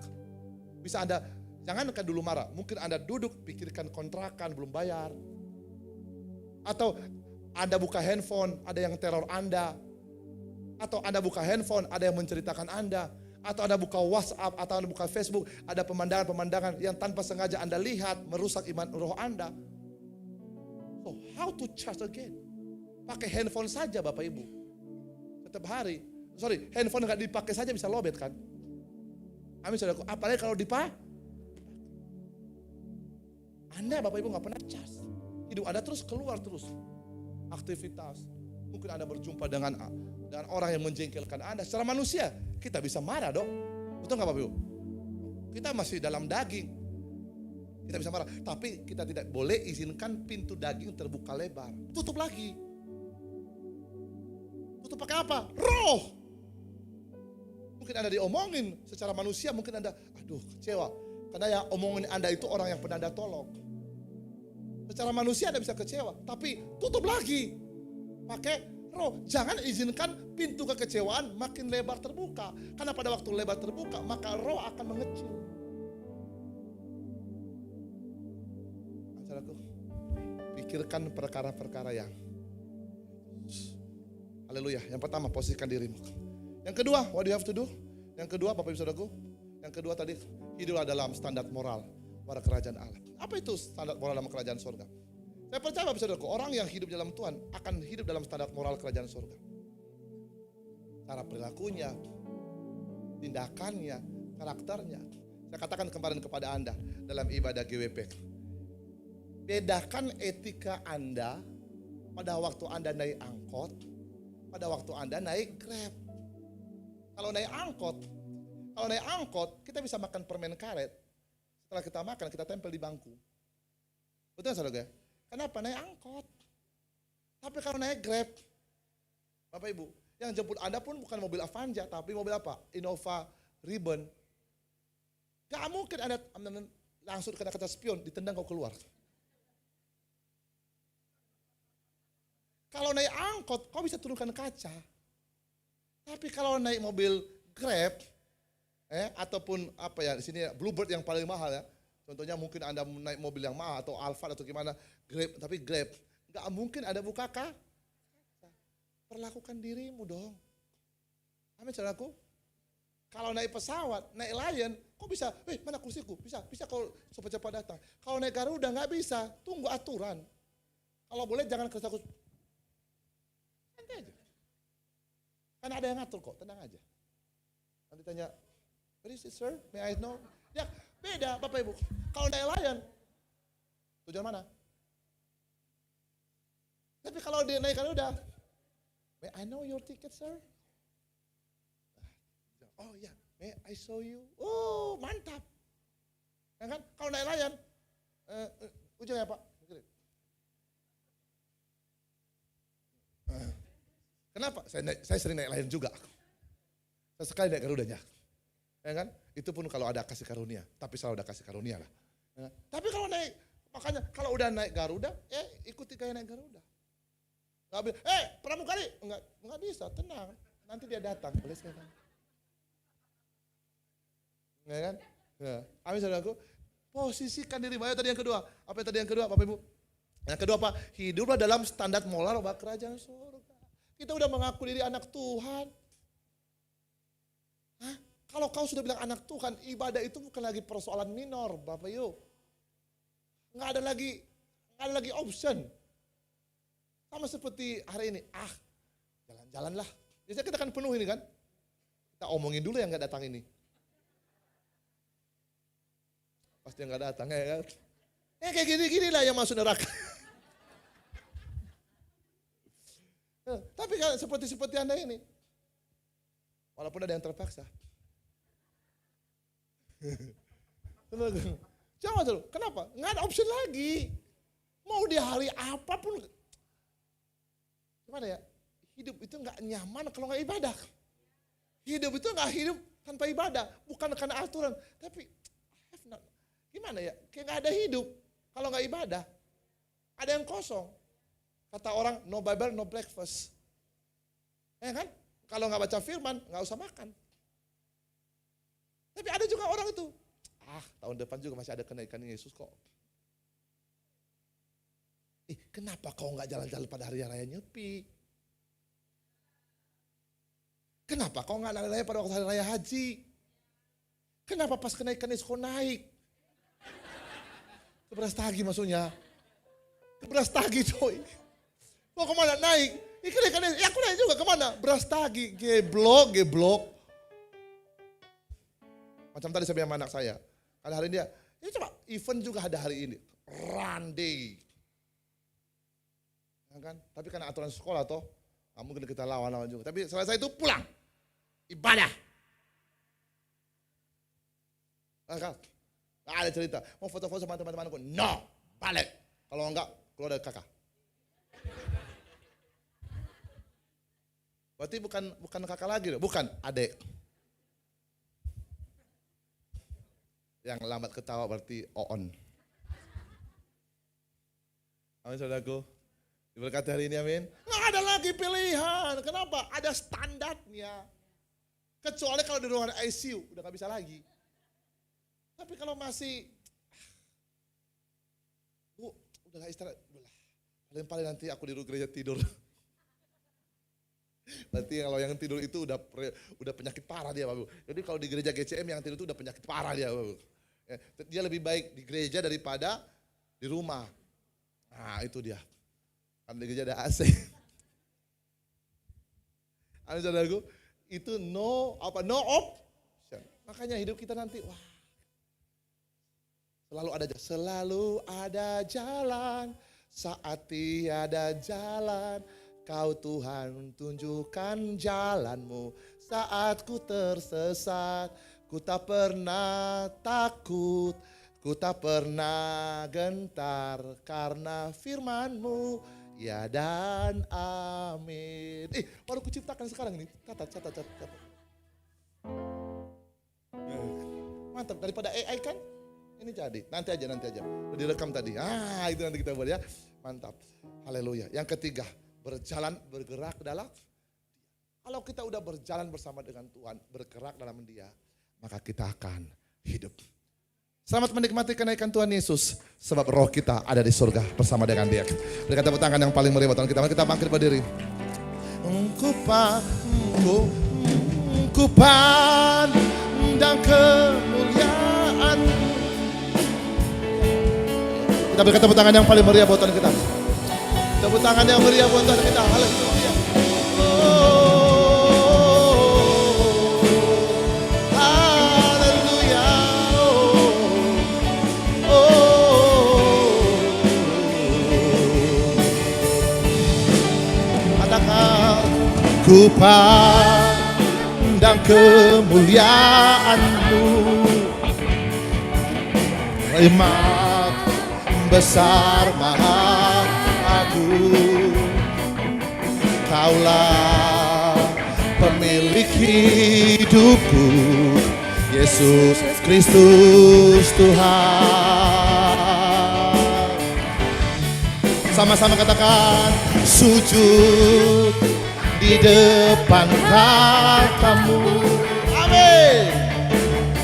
Bisa Anda, jangankan dulu marah, mungkin Anda duduk pikirkan kontrakan belum bayar. Atau Anda buka handphone, ada yang teror Anda. Atau Anda buka handphone, ada yang menceritakan Anda. Atau Anda buka WhatsApp, atau Anda buka Facebook, ada pemandangan-pemandangan yang tanpa sengaja Anda lihat, merusak iman roh Anda. So, how to charge again? Pakai handphone saja Bapak Ibu. Setiap hari. Handphone nggak dipakai saja bisa lobet kan? Amin saudaraku. Apalagi kalau dipakai. Anda Bapak Ibu nggak pernah charge. Hidup Anda terus keluar terus. Aktivitas. Mungkin Anda berjumpa dengan orang yang menjengkelkan Anda. Secara manusia kita bisa marah dong. Betul nggak Bapak Ibu? Kita masih dalam daging. Kita bisa marah. Tapi kita tidak boleh izinkan pintu daging terbuka lebar. Tutup lagi. Tutup pakai apa? Roh. Mungkin Anda diomongin secara manusia, mungkin Anda, aduh kecewa. Karena yang omongin Anda itu orang yang pernah Anda tolong. Secara manusia Anda bisa kecewa, tapi tutup lagi. Pakai roh. Jangan izinkan pintu kekecewaan makin lebar terbuka. Karena pada waktu lebar terbuka, maka roh akan mengecil. Saudaraku, pikirkan perkara-perkara yang haleluya. Yang pertama, posisikan dirimu. Yang kedua, what do you have to do? Yang kedua, Bapak Ibu Saudaraku. Yang kedua tadi, hiduplah dalam standar moral pada kerajaan Allah. Apa itu standar moral dalam kerajaan surga? Saya percaya Bapak Ibu Saudaraku, orang yang hidup dalam Tuhan akan hidup dalam standar moral kerajaan surga. Cara perilakunya, tindakannya, karakternya. Saya katakan kemarin kepada Anda dalam ibadah GWP. Bedakan etika Anda pada waktu Anda naik angkot, pada waktu Anda naik Grab. Kalau naik angkot, kita bisa makan permen karet. Setelah kita makan, kita tempel di bangku. Betul saudara? Kenapa naik angkot? Tapi kalau naik Grab, Bapak Ibu, yang jemput Anda pun bukan mobil Avanza, tapi mobil apa? Innova Ribbon. Gak mungkin Anda langsung kena kata spion, ditendang kau keluar. Kalau naik angkot, kau bisa turunkan kaca. Tapi kalau naik mobil Grab, ataupun apa ya, di sini Bluebird yang paling mahal ya. Contohnya mungkin Anda naik mobil yang mahal atau Alphard atau gimana, Grab, tapi Grab, nggak mungkin Anda buka kaca. Perlakukan dirimu dong. Amin saudaraku. Kalau naik pesawat, naik Lion, kok bisa? Mana kursiku? Bisa kau cepat-cepat datang. Kalau naik Garuda nggak bisa, tunggu aturan. Kalau boleh jangan kerja santai aja. Kan ada yang ngatur kok, tenang aja. Nanti tanya, where is it sir? May I know? Ya beda Bapak Ibu. Kalau naik Lion, tujuan mana? Tapi kalau dia naik Garuda, may I know your ticket sir? Oh ya, may I show you? Oh mantap. Ya kan? Kalau naik Lion, ujungnya Pak. Kenapa? Saya sering naik Lion juga. Saya sekali naik Garudanya. Ya kan? Itu pun kalau ada kasih karunia. Tapi selalu ada kasih karunia lah. Ya kan? Tapi kalau naik, makanya kalau udah naik Garuda, ikuti gaya naik Garuda. Nggak bilang, pramugari. Enggak bisa, tenang. Nanti dia datang. Boleh sekarang. Enggak kan? Ya. Amin saudaraku. Posisikan diri. Ayo tadi yang kedua. Apa yang tadi yang kedua Bapak Ibu? Yang kedua apa? Hiduplah dalam standar moral bahwa kerajaan surga. Kita udah mengaku diri anak Tuhan. Hah? Kalau kau sudah bilang anak Tuhan, ibadah itu bukan lagi persoalan minor, Bapak Ibu. Nggak ada lagi option. Sama seperti hari ini, jalan-jalan lah. Biasanya kita kan penuh ini kan. Kita omongin dulu yang nggak datang ini. Pasti yang nggak datang ya kan. Kayak gini-gini lah yang masuk neraka. Tapi kan seperti Anda ini. Walaupun ada yang terpaksa. Jangan dulu, kenapa? Nggak ada option lagi. Mau di hari apapun. Gimana ya? Hidup itu nggak nyaman kalau nggak ibadah. Hidup itu nggak hidup tanpa ibadah. Bukan karena aturan. Tapi gimana ya? Kayak nggak ada hidup kalau nggak ibadah. Ada yang kosong. Kata orang, no Bible, no breakfast. Ya kan? Kalau nggak baca firman, nggak usah makan. Tapi ada juga orang itu, tahun depan juga masih ada kenaikan Yesus kok. Kenapa kau nggak jalan-jalan pada hari raya Nyepi? Kenapa kau nggak lari-lari pada waktu hari raya haji? Kenapa pas kenaikan Yesus kau naik? Keberas tagi maksudnya. Keberas tagi coy. Mau kemana naik? Kenaikan Yesus, aku naik juga kemana? Beras tagi, geblok. Macam tadi saya bilang sama anak saya. Kan hari ini dia, coba event juga ada hari ini. Run day. Ya kan? Tapi karena aturan sekolah toh, mungkin kita lawan juga. Tapi selesai itu pulang. Ibadah. Kan? Gak ada cerita. Mau foto-foto sama teman-temanku. No, balik. Kalau enggak, keluar dari kakak. Berarti bukan kakak lagi, bukan adik. Yang lambat ketawa berarti oon. Amin saudaraku. Diberkati hari ini amin. Nggak ada lagi pilihan. Kenapa? Ada standarnya. Kecuali kalau di ruangan ICU udah nggak bisa lagi. Tapi kalau masih, Bu, udahlah istirahat. Paling nanti aku di gereja tidur. Berarti kalau yang tidur itu udah penyakit parah dia, Bapak. Jadi kalau di gereja GCM yang tidur itu udah penyakit parah dia, Bapak. Dia lebih baik di gereja daripada di rumah. Nah, itu dia. Karena di gereja ada AC. Amin saudaraku, itu no option. Makanya hidup kita nanti selalu ada jalan saat tiada jalan. Kau Tuhan tunjukkan jalanmu saat ku tersesat. Ku tak pernah takut, ku tak pernah gentar karena firman-Mu ya dan amin. Baru ku ciptakan sekarang ini. Catat. Mantap, daripada AI kan? Ini jadi, nanti aja. Udah direkam tadi. Itu nanti kita buat ya. Mantap. Haleluya. Yang ketiga, bergerak dalam. Kalau kita udah berjalan bersama dengan Tuhan, bergerak dalam Dia, maka kita akan hidup. Selamat menikmati kenaikan Tuhan Yesus, sebab roh kita ada di surga bersama dengan Dia. Berikan tepuk tangan yang paling meriah buat Tuhan kita. Mari kita bangkit berdiri. Ku pandang kemuliaan. Kita berikan tepuk tangan yang paling meriah buat Tuhan kita. Tepuk tangan yang meriah buat Tuhan kita. Haleluya. Haleluya. Katakan, ku pandang kemuliaan-Mu, rahmat besar maha agung. Kaulah pemilik hidupku, Yesus Kristus Tuhan. Sama-sama katakan, sujud di depan katamu. Amin.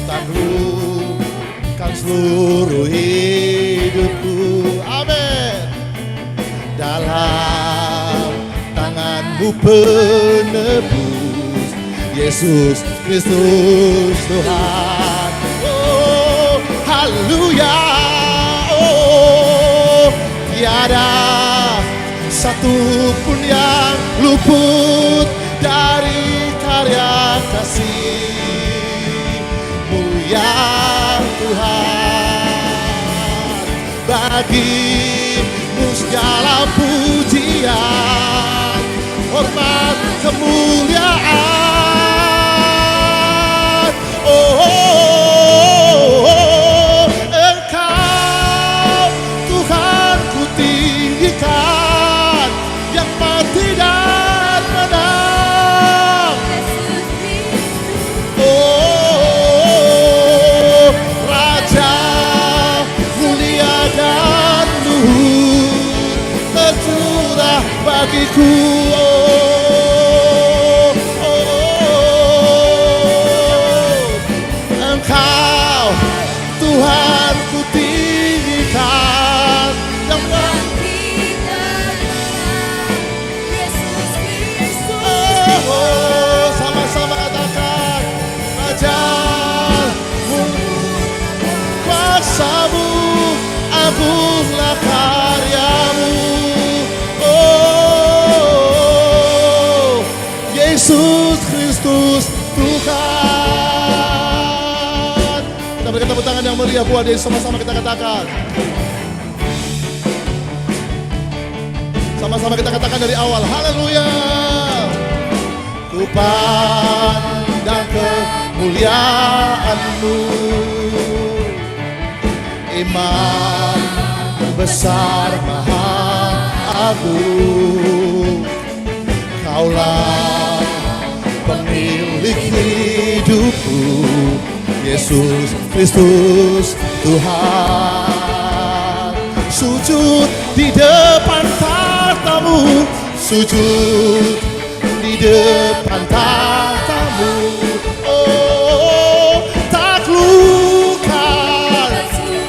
Taklukkan seluruh hidupku. Amin. Dalam tanganmu penebus, Yesus Kristus Tuhan. Oh, haleluya. Oh, tiada satu pun yang luput dari karya kasih-Mu ya Tuhan. Bagi-Mu segala pujian, hormat, kemuliaan. Engkau Tuhan ku tinggikan, yang mati dan menang. Oh, Raja mulia dan luhur, tercurah bagiku. Engkau Tuhan ku tinggikan, yang mati dan menang. Yesus Kristus. Oh, sama-sama katakan, Raja-Mu, kuasa-Mu, agunglah karya-Mu. Oh, Yesus Kristus Tuhan. Kita berikan tepuk tangan yang meriah buat Yesus, sama-sama kita katakan. Sama-sama kita katakan dari awal, haleluya. Ku pandang kemuliaan-Mu, iman besar maha agung. Kaulah pemilik hidupku, Yesus Kristus Tuhan. Sujud di depan tahta-Mu, sujud di depan tahta-Mu. Oh,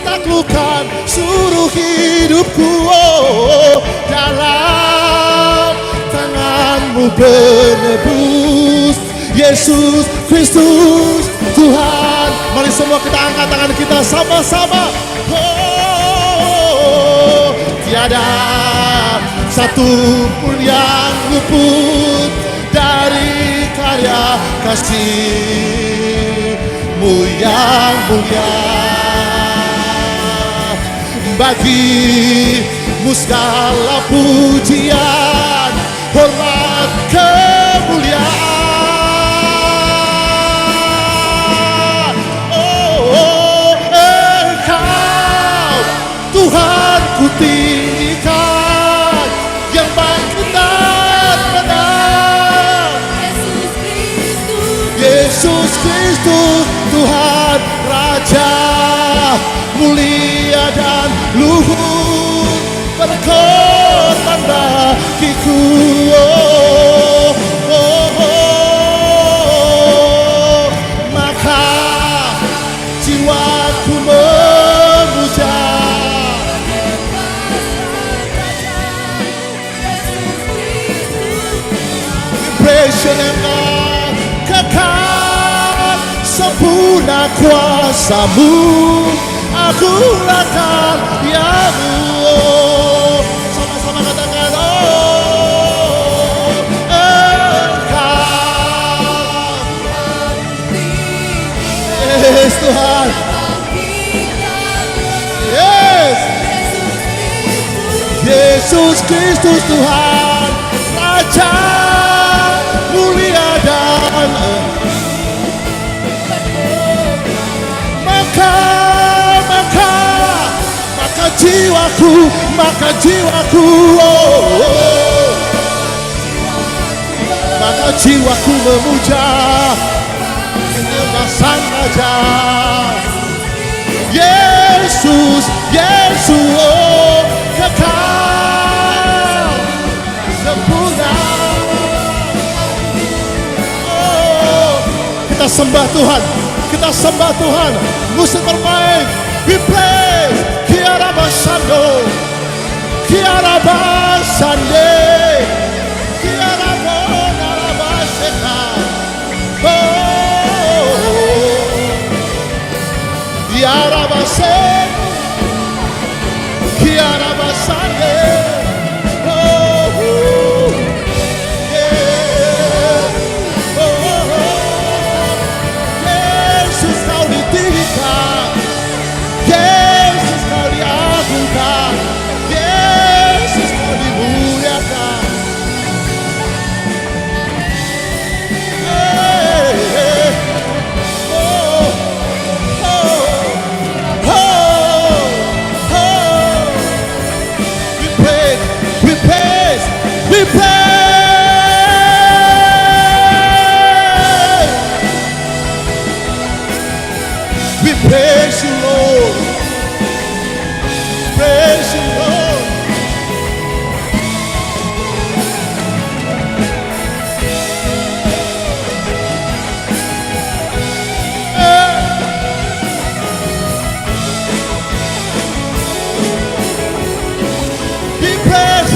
taklukkan seluruh hidupku. Oh, dalam tangan-Mu penebus, Yesus Kristus Tuhan. Mari semua kita angkat tangan kita sama-sama. Oh, tiada satu pun yang luput dari karya kasih-Mu yang mulia. Bagi-Mu segala pujian, hormat, kemuliaan. Tuhan ku tinggikan, yang bangkit dan menang. Yesus Kristus Tuhan, Raja mulia dan luhur, berkorban bagiku. Maka jiwaku memuja. Engkau kekal, sempurna kuasa-Mu, agunglah karya-Mu. Sama-sama katakan, oh, Engkau. Yes Tuhan. Yes. Yesus Kristus Tuhan, Raja mulia dan maka jiwaku, maka jiwaku memuja Sang Raja. Yesus, oh, kekal sembah Tuhan, kita sembah Tuhan. Musik bermain, we play. Kiara basando, kiara basande, kiara bonara baseka. Kiara basek, kiara basande. Yesus kau diagungkan, Yesus kau dimuliakan. We praise, we praise, we praise. We praise you, Lord. Praise you, Lord. We praise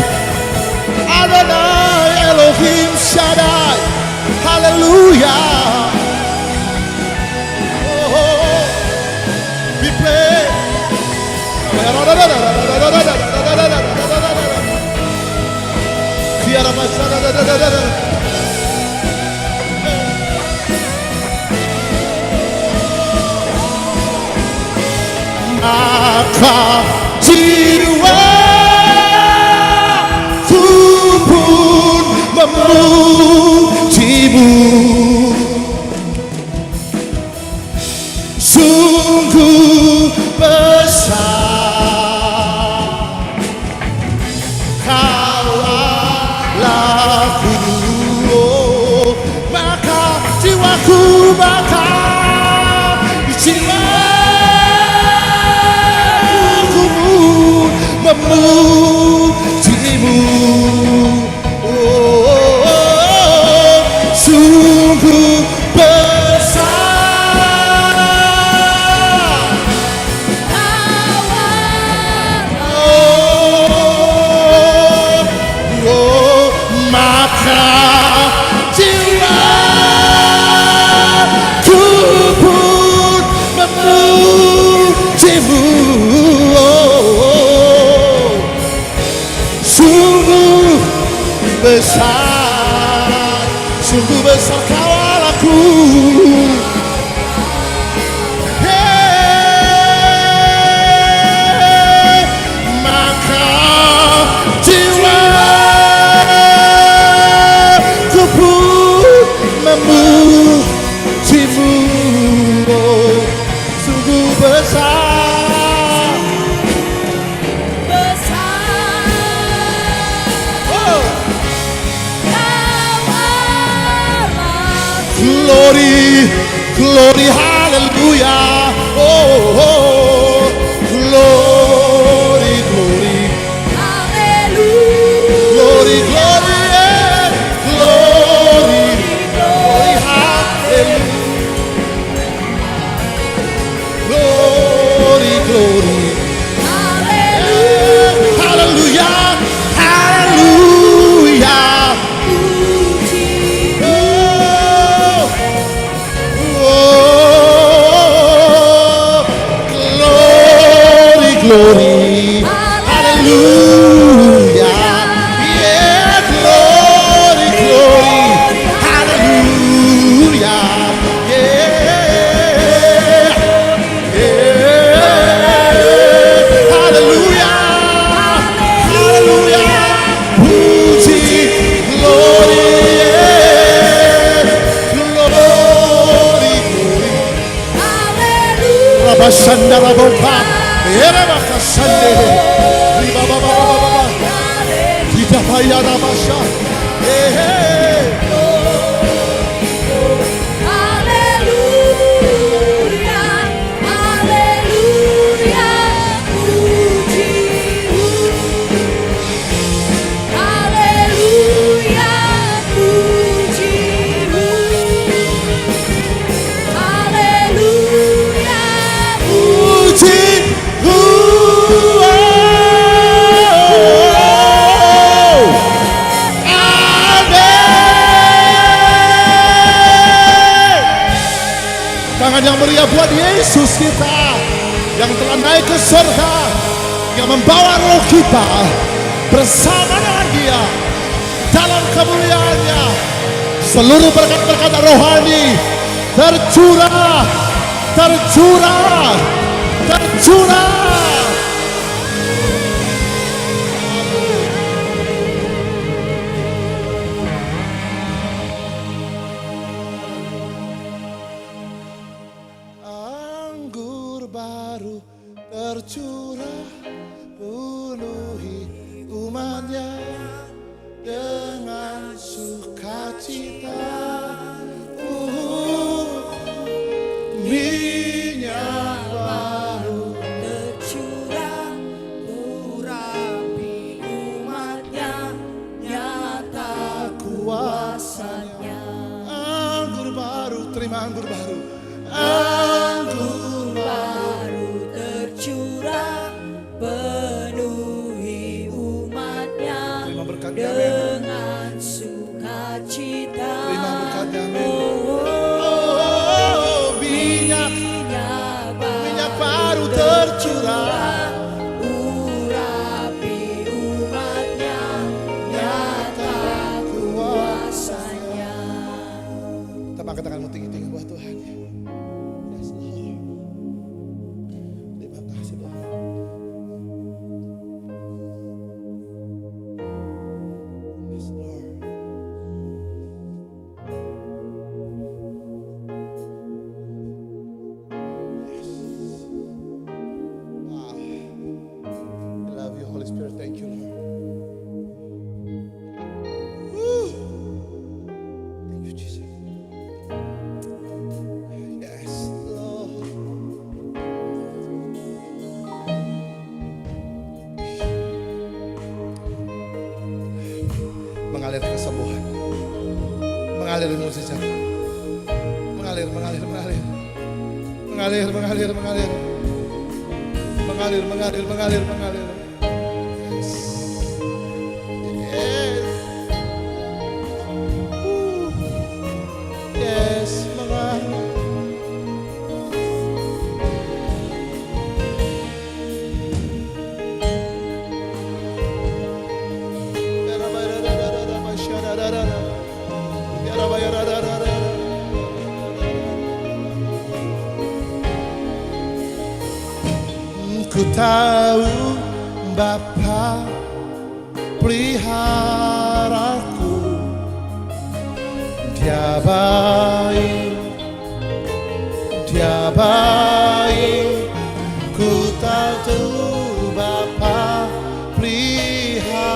Adonai Elohim Shaddai. Hallelujah. We praise. Maka jiwaku pun memujimu, sungguh besar Kau Allahku. Oh, maka jiwaku, maka jiwaku memujimu. Oh, sungguh besar. Oh, maka jiwaku pun memujimu. Oh, sungguh besar, sungguh besar Kau Allahku. Maka jiwaku pun memujimu. Oh, sungguh besar. Oh. Glory, glory, hallelujah. Oh, oh, glory, glory. Glory, glory, yeah. Glory, glory, hallelujah. Glory, glory. Hallelujah, hallelujah. Glory, hallelujah, yeah, glory, glory, hallelujah, yeah, yeah, hallelujah, hallelujah, puji, glory, yeah, glory, glory, hallelujah, Rabashanda Rabompa. Era bakasande, riba baba baba, kita payah nabasha, Hallelujah, hallelujah, pujimu. Hallelujah, pujimu. Tangan yang meriah buat Yesus kita yang telah naik ke surga, yang membawa roh kita bersama dengan Dia dalam kemuliaannya. Seluruh berkat-berkat rohani tercurah, tercurah, tercurah. Anggur baru tercurah, penuhi umatnya dengan sukacita. Minyak baru tercurah, urapi umatnya, nyata kuasanya. Anggur baru, terima anggur baru. Anggur baru tercurah, penuhi umatnya dengan sukacita. Terima berkatnya, amin. Minyak baru tercurah, urapi umatnya, nyata kuasanya. kita angkat tanganmu tinggi-tinggi buat Tuhan. Yes, Lord. Terima kasih Tuhan. Yes, Lord. Yes. Wow. I love you, Holy Spirit. Thank you, Lord. Woo. Thank you, Jesus. Yes, Lord. Mengalir kesembuhan, mengalir mukjizat, mengalir, mengalir, mengalir, mengalir, mengalir, mengalir, mengalir, mengalir, mengalir, mengalir. Yes, yes, yes, mengalir. Ku tahu Bapa peliharaku, Dia baik, Dia baik. Ku tahu Bapa peliharaku,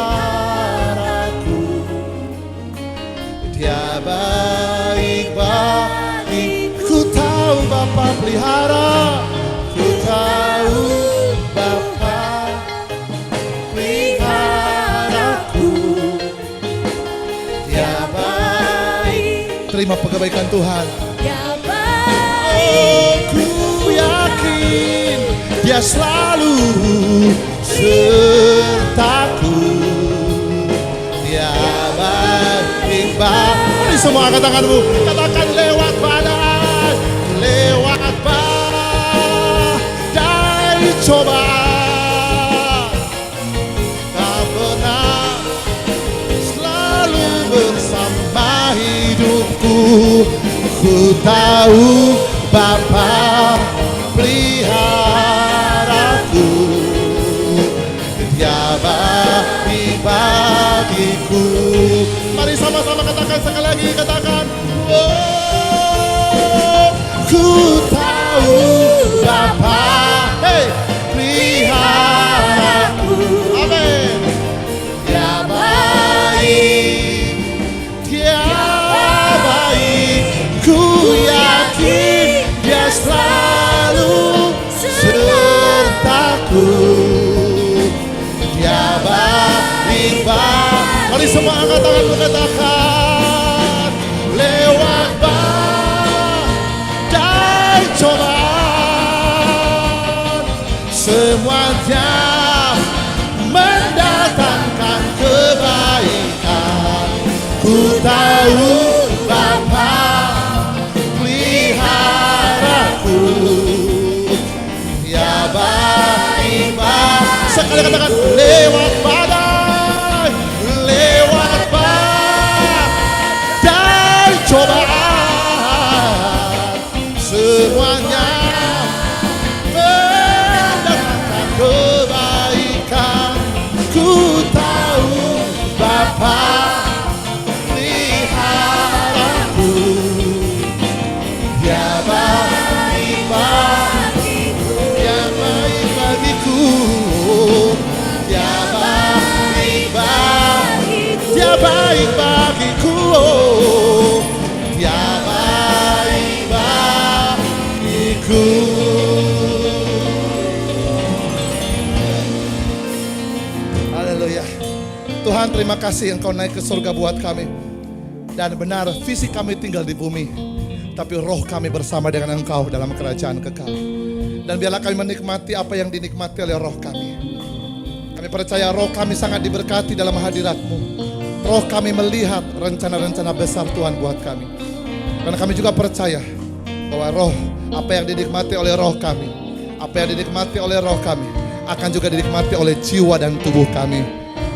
Dia baik, baik. Ku tahu Bapa pelihara, ku tahu Bapa peliharaku, Dia baik. Terima kebaikan Tuhan. Dia baik. Oh, ku yakin Dia selalu sertaku. Dia baik, baik. Mari semua angkat tanganmu, katakan lewat badai, lewat badai coba, tak pernah selalu bersama hidupku. Ku tahu Bapa peliharaku, Dia baik bagiku. Mari sama-sama katakan sekali lagi, katakan. Oh, ku tahu Bapa, hey, peliharaku. Amin. Dia baik, Dia baik. Ku yakin Dia selalu sertaku. Dia baik, baik. Mari semua angkat tanganmu, katakan lewat badai cobaan, semuanya mendatangkan kebaikan. Ku tahu Bapa pelihara sekali katakan lewat badai, lewat badai cobaan, semuanya mendatangkan kebaikan. Ku tahu Bapa peliharaku, Dia baik bagiku, Dia baik bagiku, Dia baik bagiku, Dia baik bagiku, Dia baik bagiku. Haleluya. Tuhan, terima kasih Engkau naik ke surga buat kami. Dan benar, fisik kami tinggal di bumi, tapi roh kami bersama dengan Engkau dalam kerajaan kekal. Dan biarlah kami menikmati apa yang dinikmati oleh roh kami. Kami percaya roh kami sangat diberkati dalam hadirat-Mu. Roh kami melihat rencana-rencana besar Tuhan buat kami. Karena kami juga percaya bahwa roh, apa yang dinikmati oleh roh kami, apa yang dinikmati oleh roh kami, akan juga dinikmati oleh jiwa dan tubuh kami.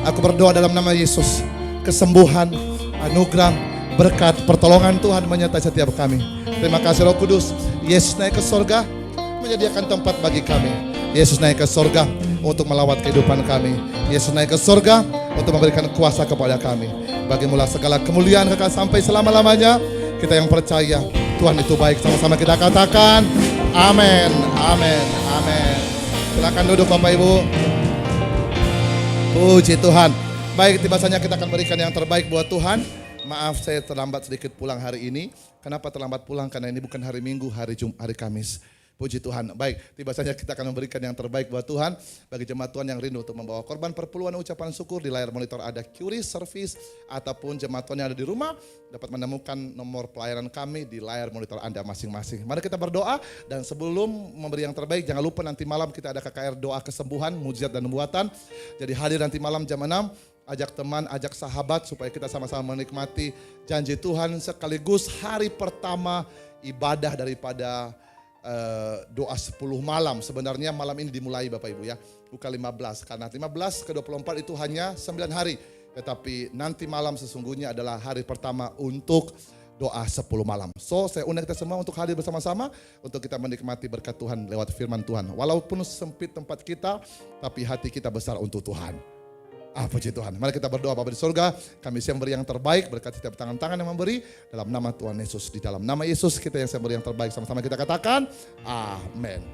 Aku berdoa dalam nama Yesus, kesembuhan, anugerah, berkat, pertolongan Tuhan menyertai setiap kami. Terima kasih Roh Kudus. Yesus naik ke surga, menyediakan tempat bagi kami. Yesus naik ke surga untuk melawat kehidupan kami. Yesus naik ke surga untuk memberikan kuasa kepada kami. Bagimulah segala kemuliaan kekal sampai selama-lamanya. Kita yang percaya Tuhan itu baik, sama-sama kita katakan amin, amin, amin. Silakan duduk Bapak Ibu. Puji Tuhan. Baik, tiba saatnya kita akan berikan yang terbaik buat Tuhan. Maaf saya terlambat sedikit pulang hari ini. Kenapa terlambat pulang? Karena ini bukan hari Minggu, hari Kamis. Puji Tuhan. Baik, tiba saatnya kita akan memberikan yang terbaik buat Tuhan. Bagi jemaat Tuhan yang rindu untuk membawa korban perpuluhan ucapan syukur, di layar monitor ada QRIS service. Ataupun jemaat Tuhan yang ada di rumah dapat menemukan nomor pelayanan kami di layar monitor Anda masing-masing. Mari kita berdoa, dan sebelum memberi yang terbaik, jangan lupa nanti malam kita ada KKR doa kesembuhan, mujizat dan nubuatan. Jadi hadir nanti malam jam 6. Ajak teman, ajak sahabat supaya kita sama-sama menikmati janji Tuhan sekaligus hari pertama ibadah daripada doa 10 malam. Sebenarnya malam ini dimulai Bapak Ibu ya, bukan 15. Karena 15 ke 24 itu hanya 9 hari. Tetapi nanti malam sesungguhnya adalah hari pertama untuk doa 10 malam. So saya undang kita semua untuk hadir bersama-sama untuk kita menikmati berkat Tuhan lewat firman Tuhan. Walaupun sempit tempat kita, tapi hati kita besar untuk Tuhan. Puji Tuhan. Mari kita berdoa. Bapa di surga, kami siap memberi yang terbaik berkat setiap tangan-tangan yang memberi dalam nama Tuhan Yesus. Di dalam nama Yesus kita yang siap memberi yang terbaik. Sama-sama kita katakan amin.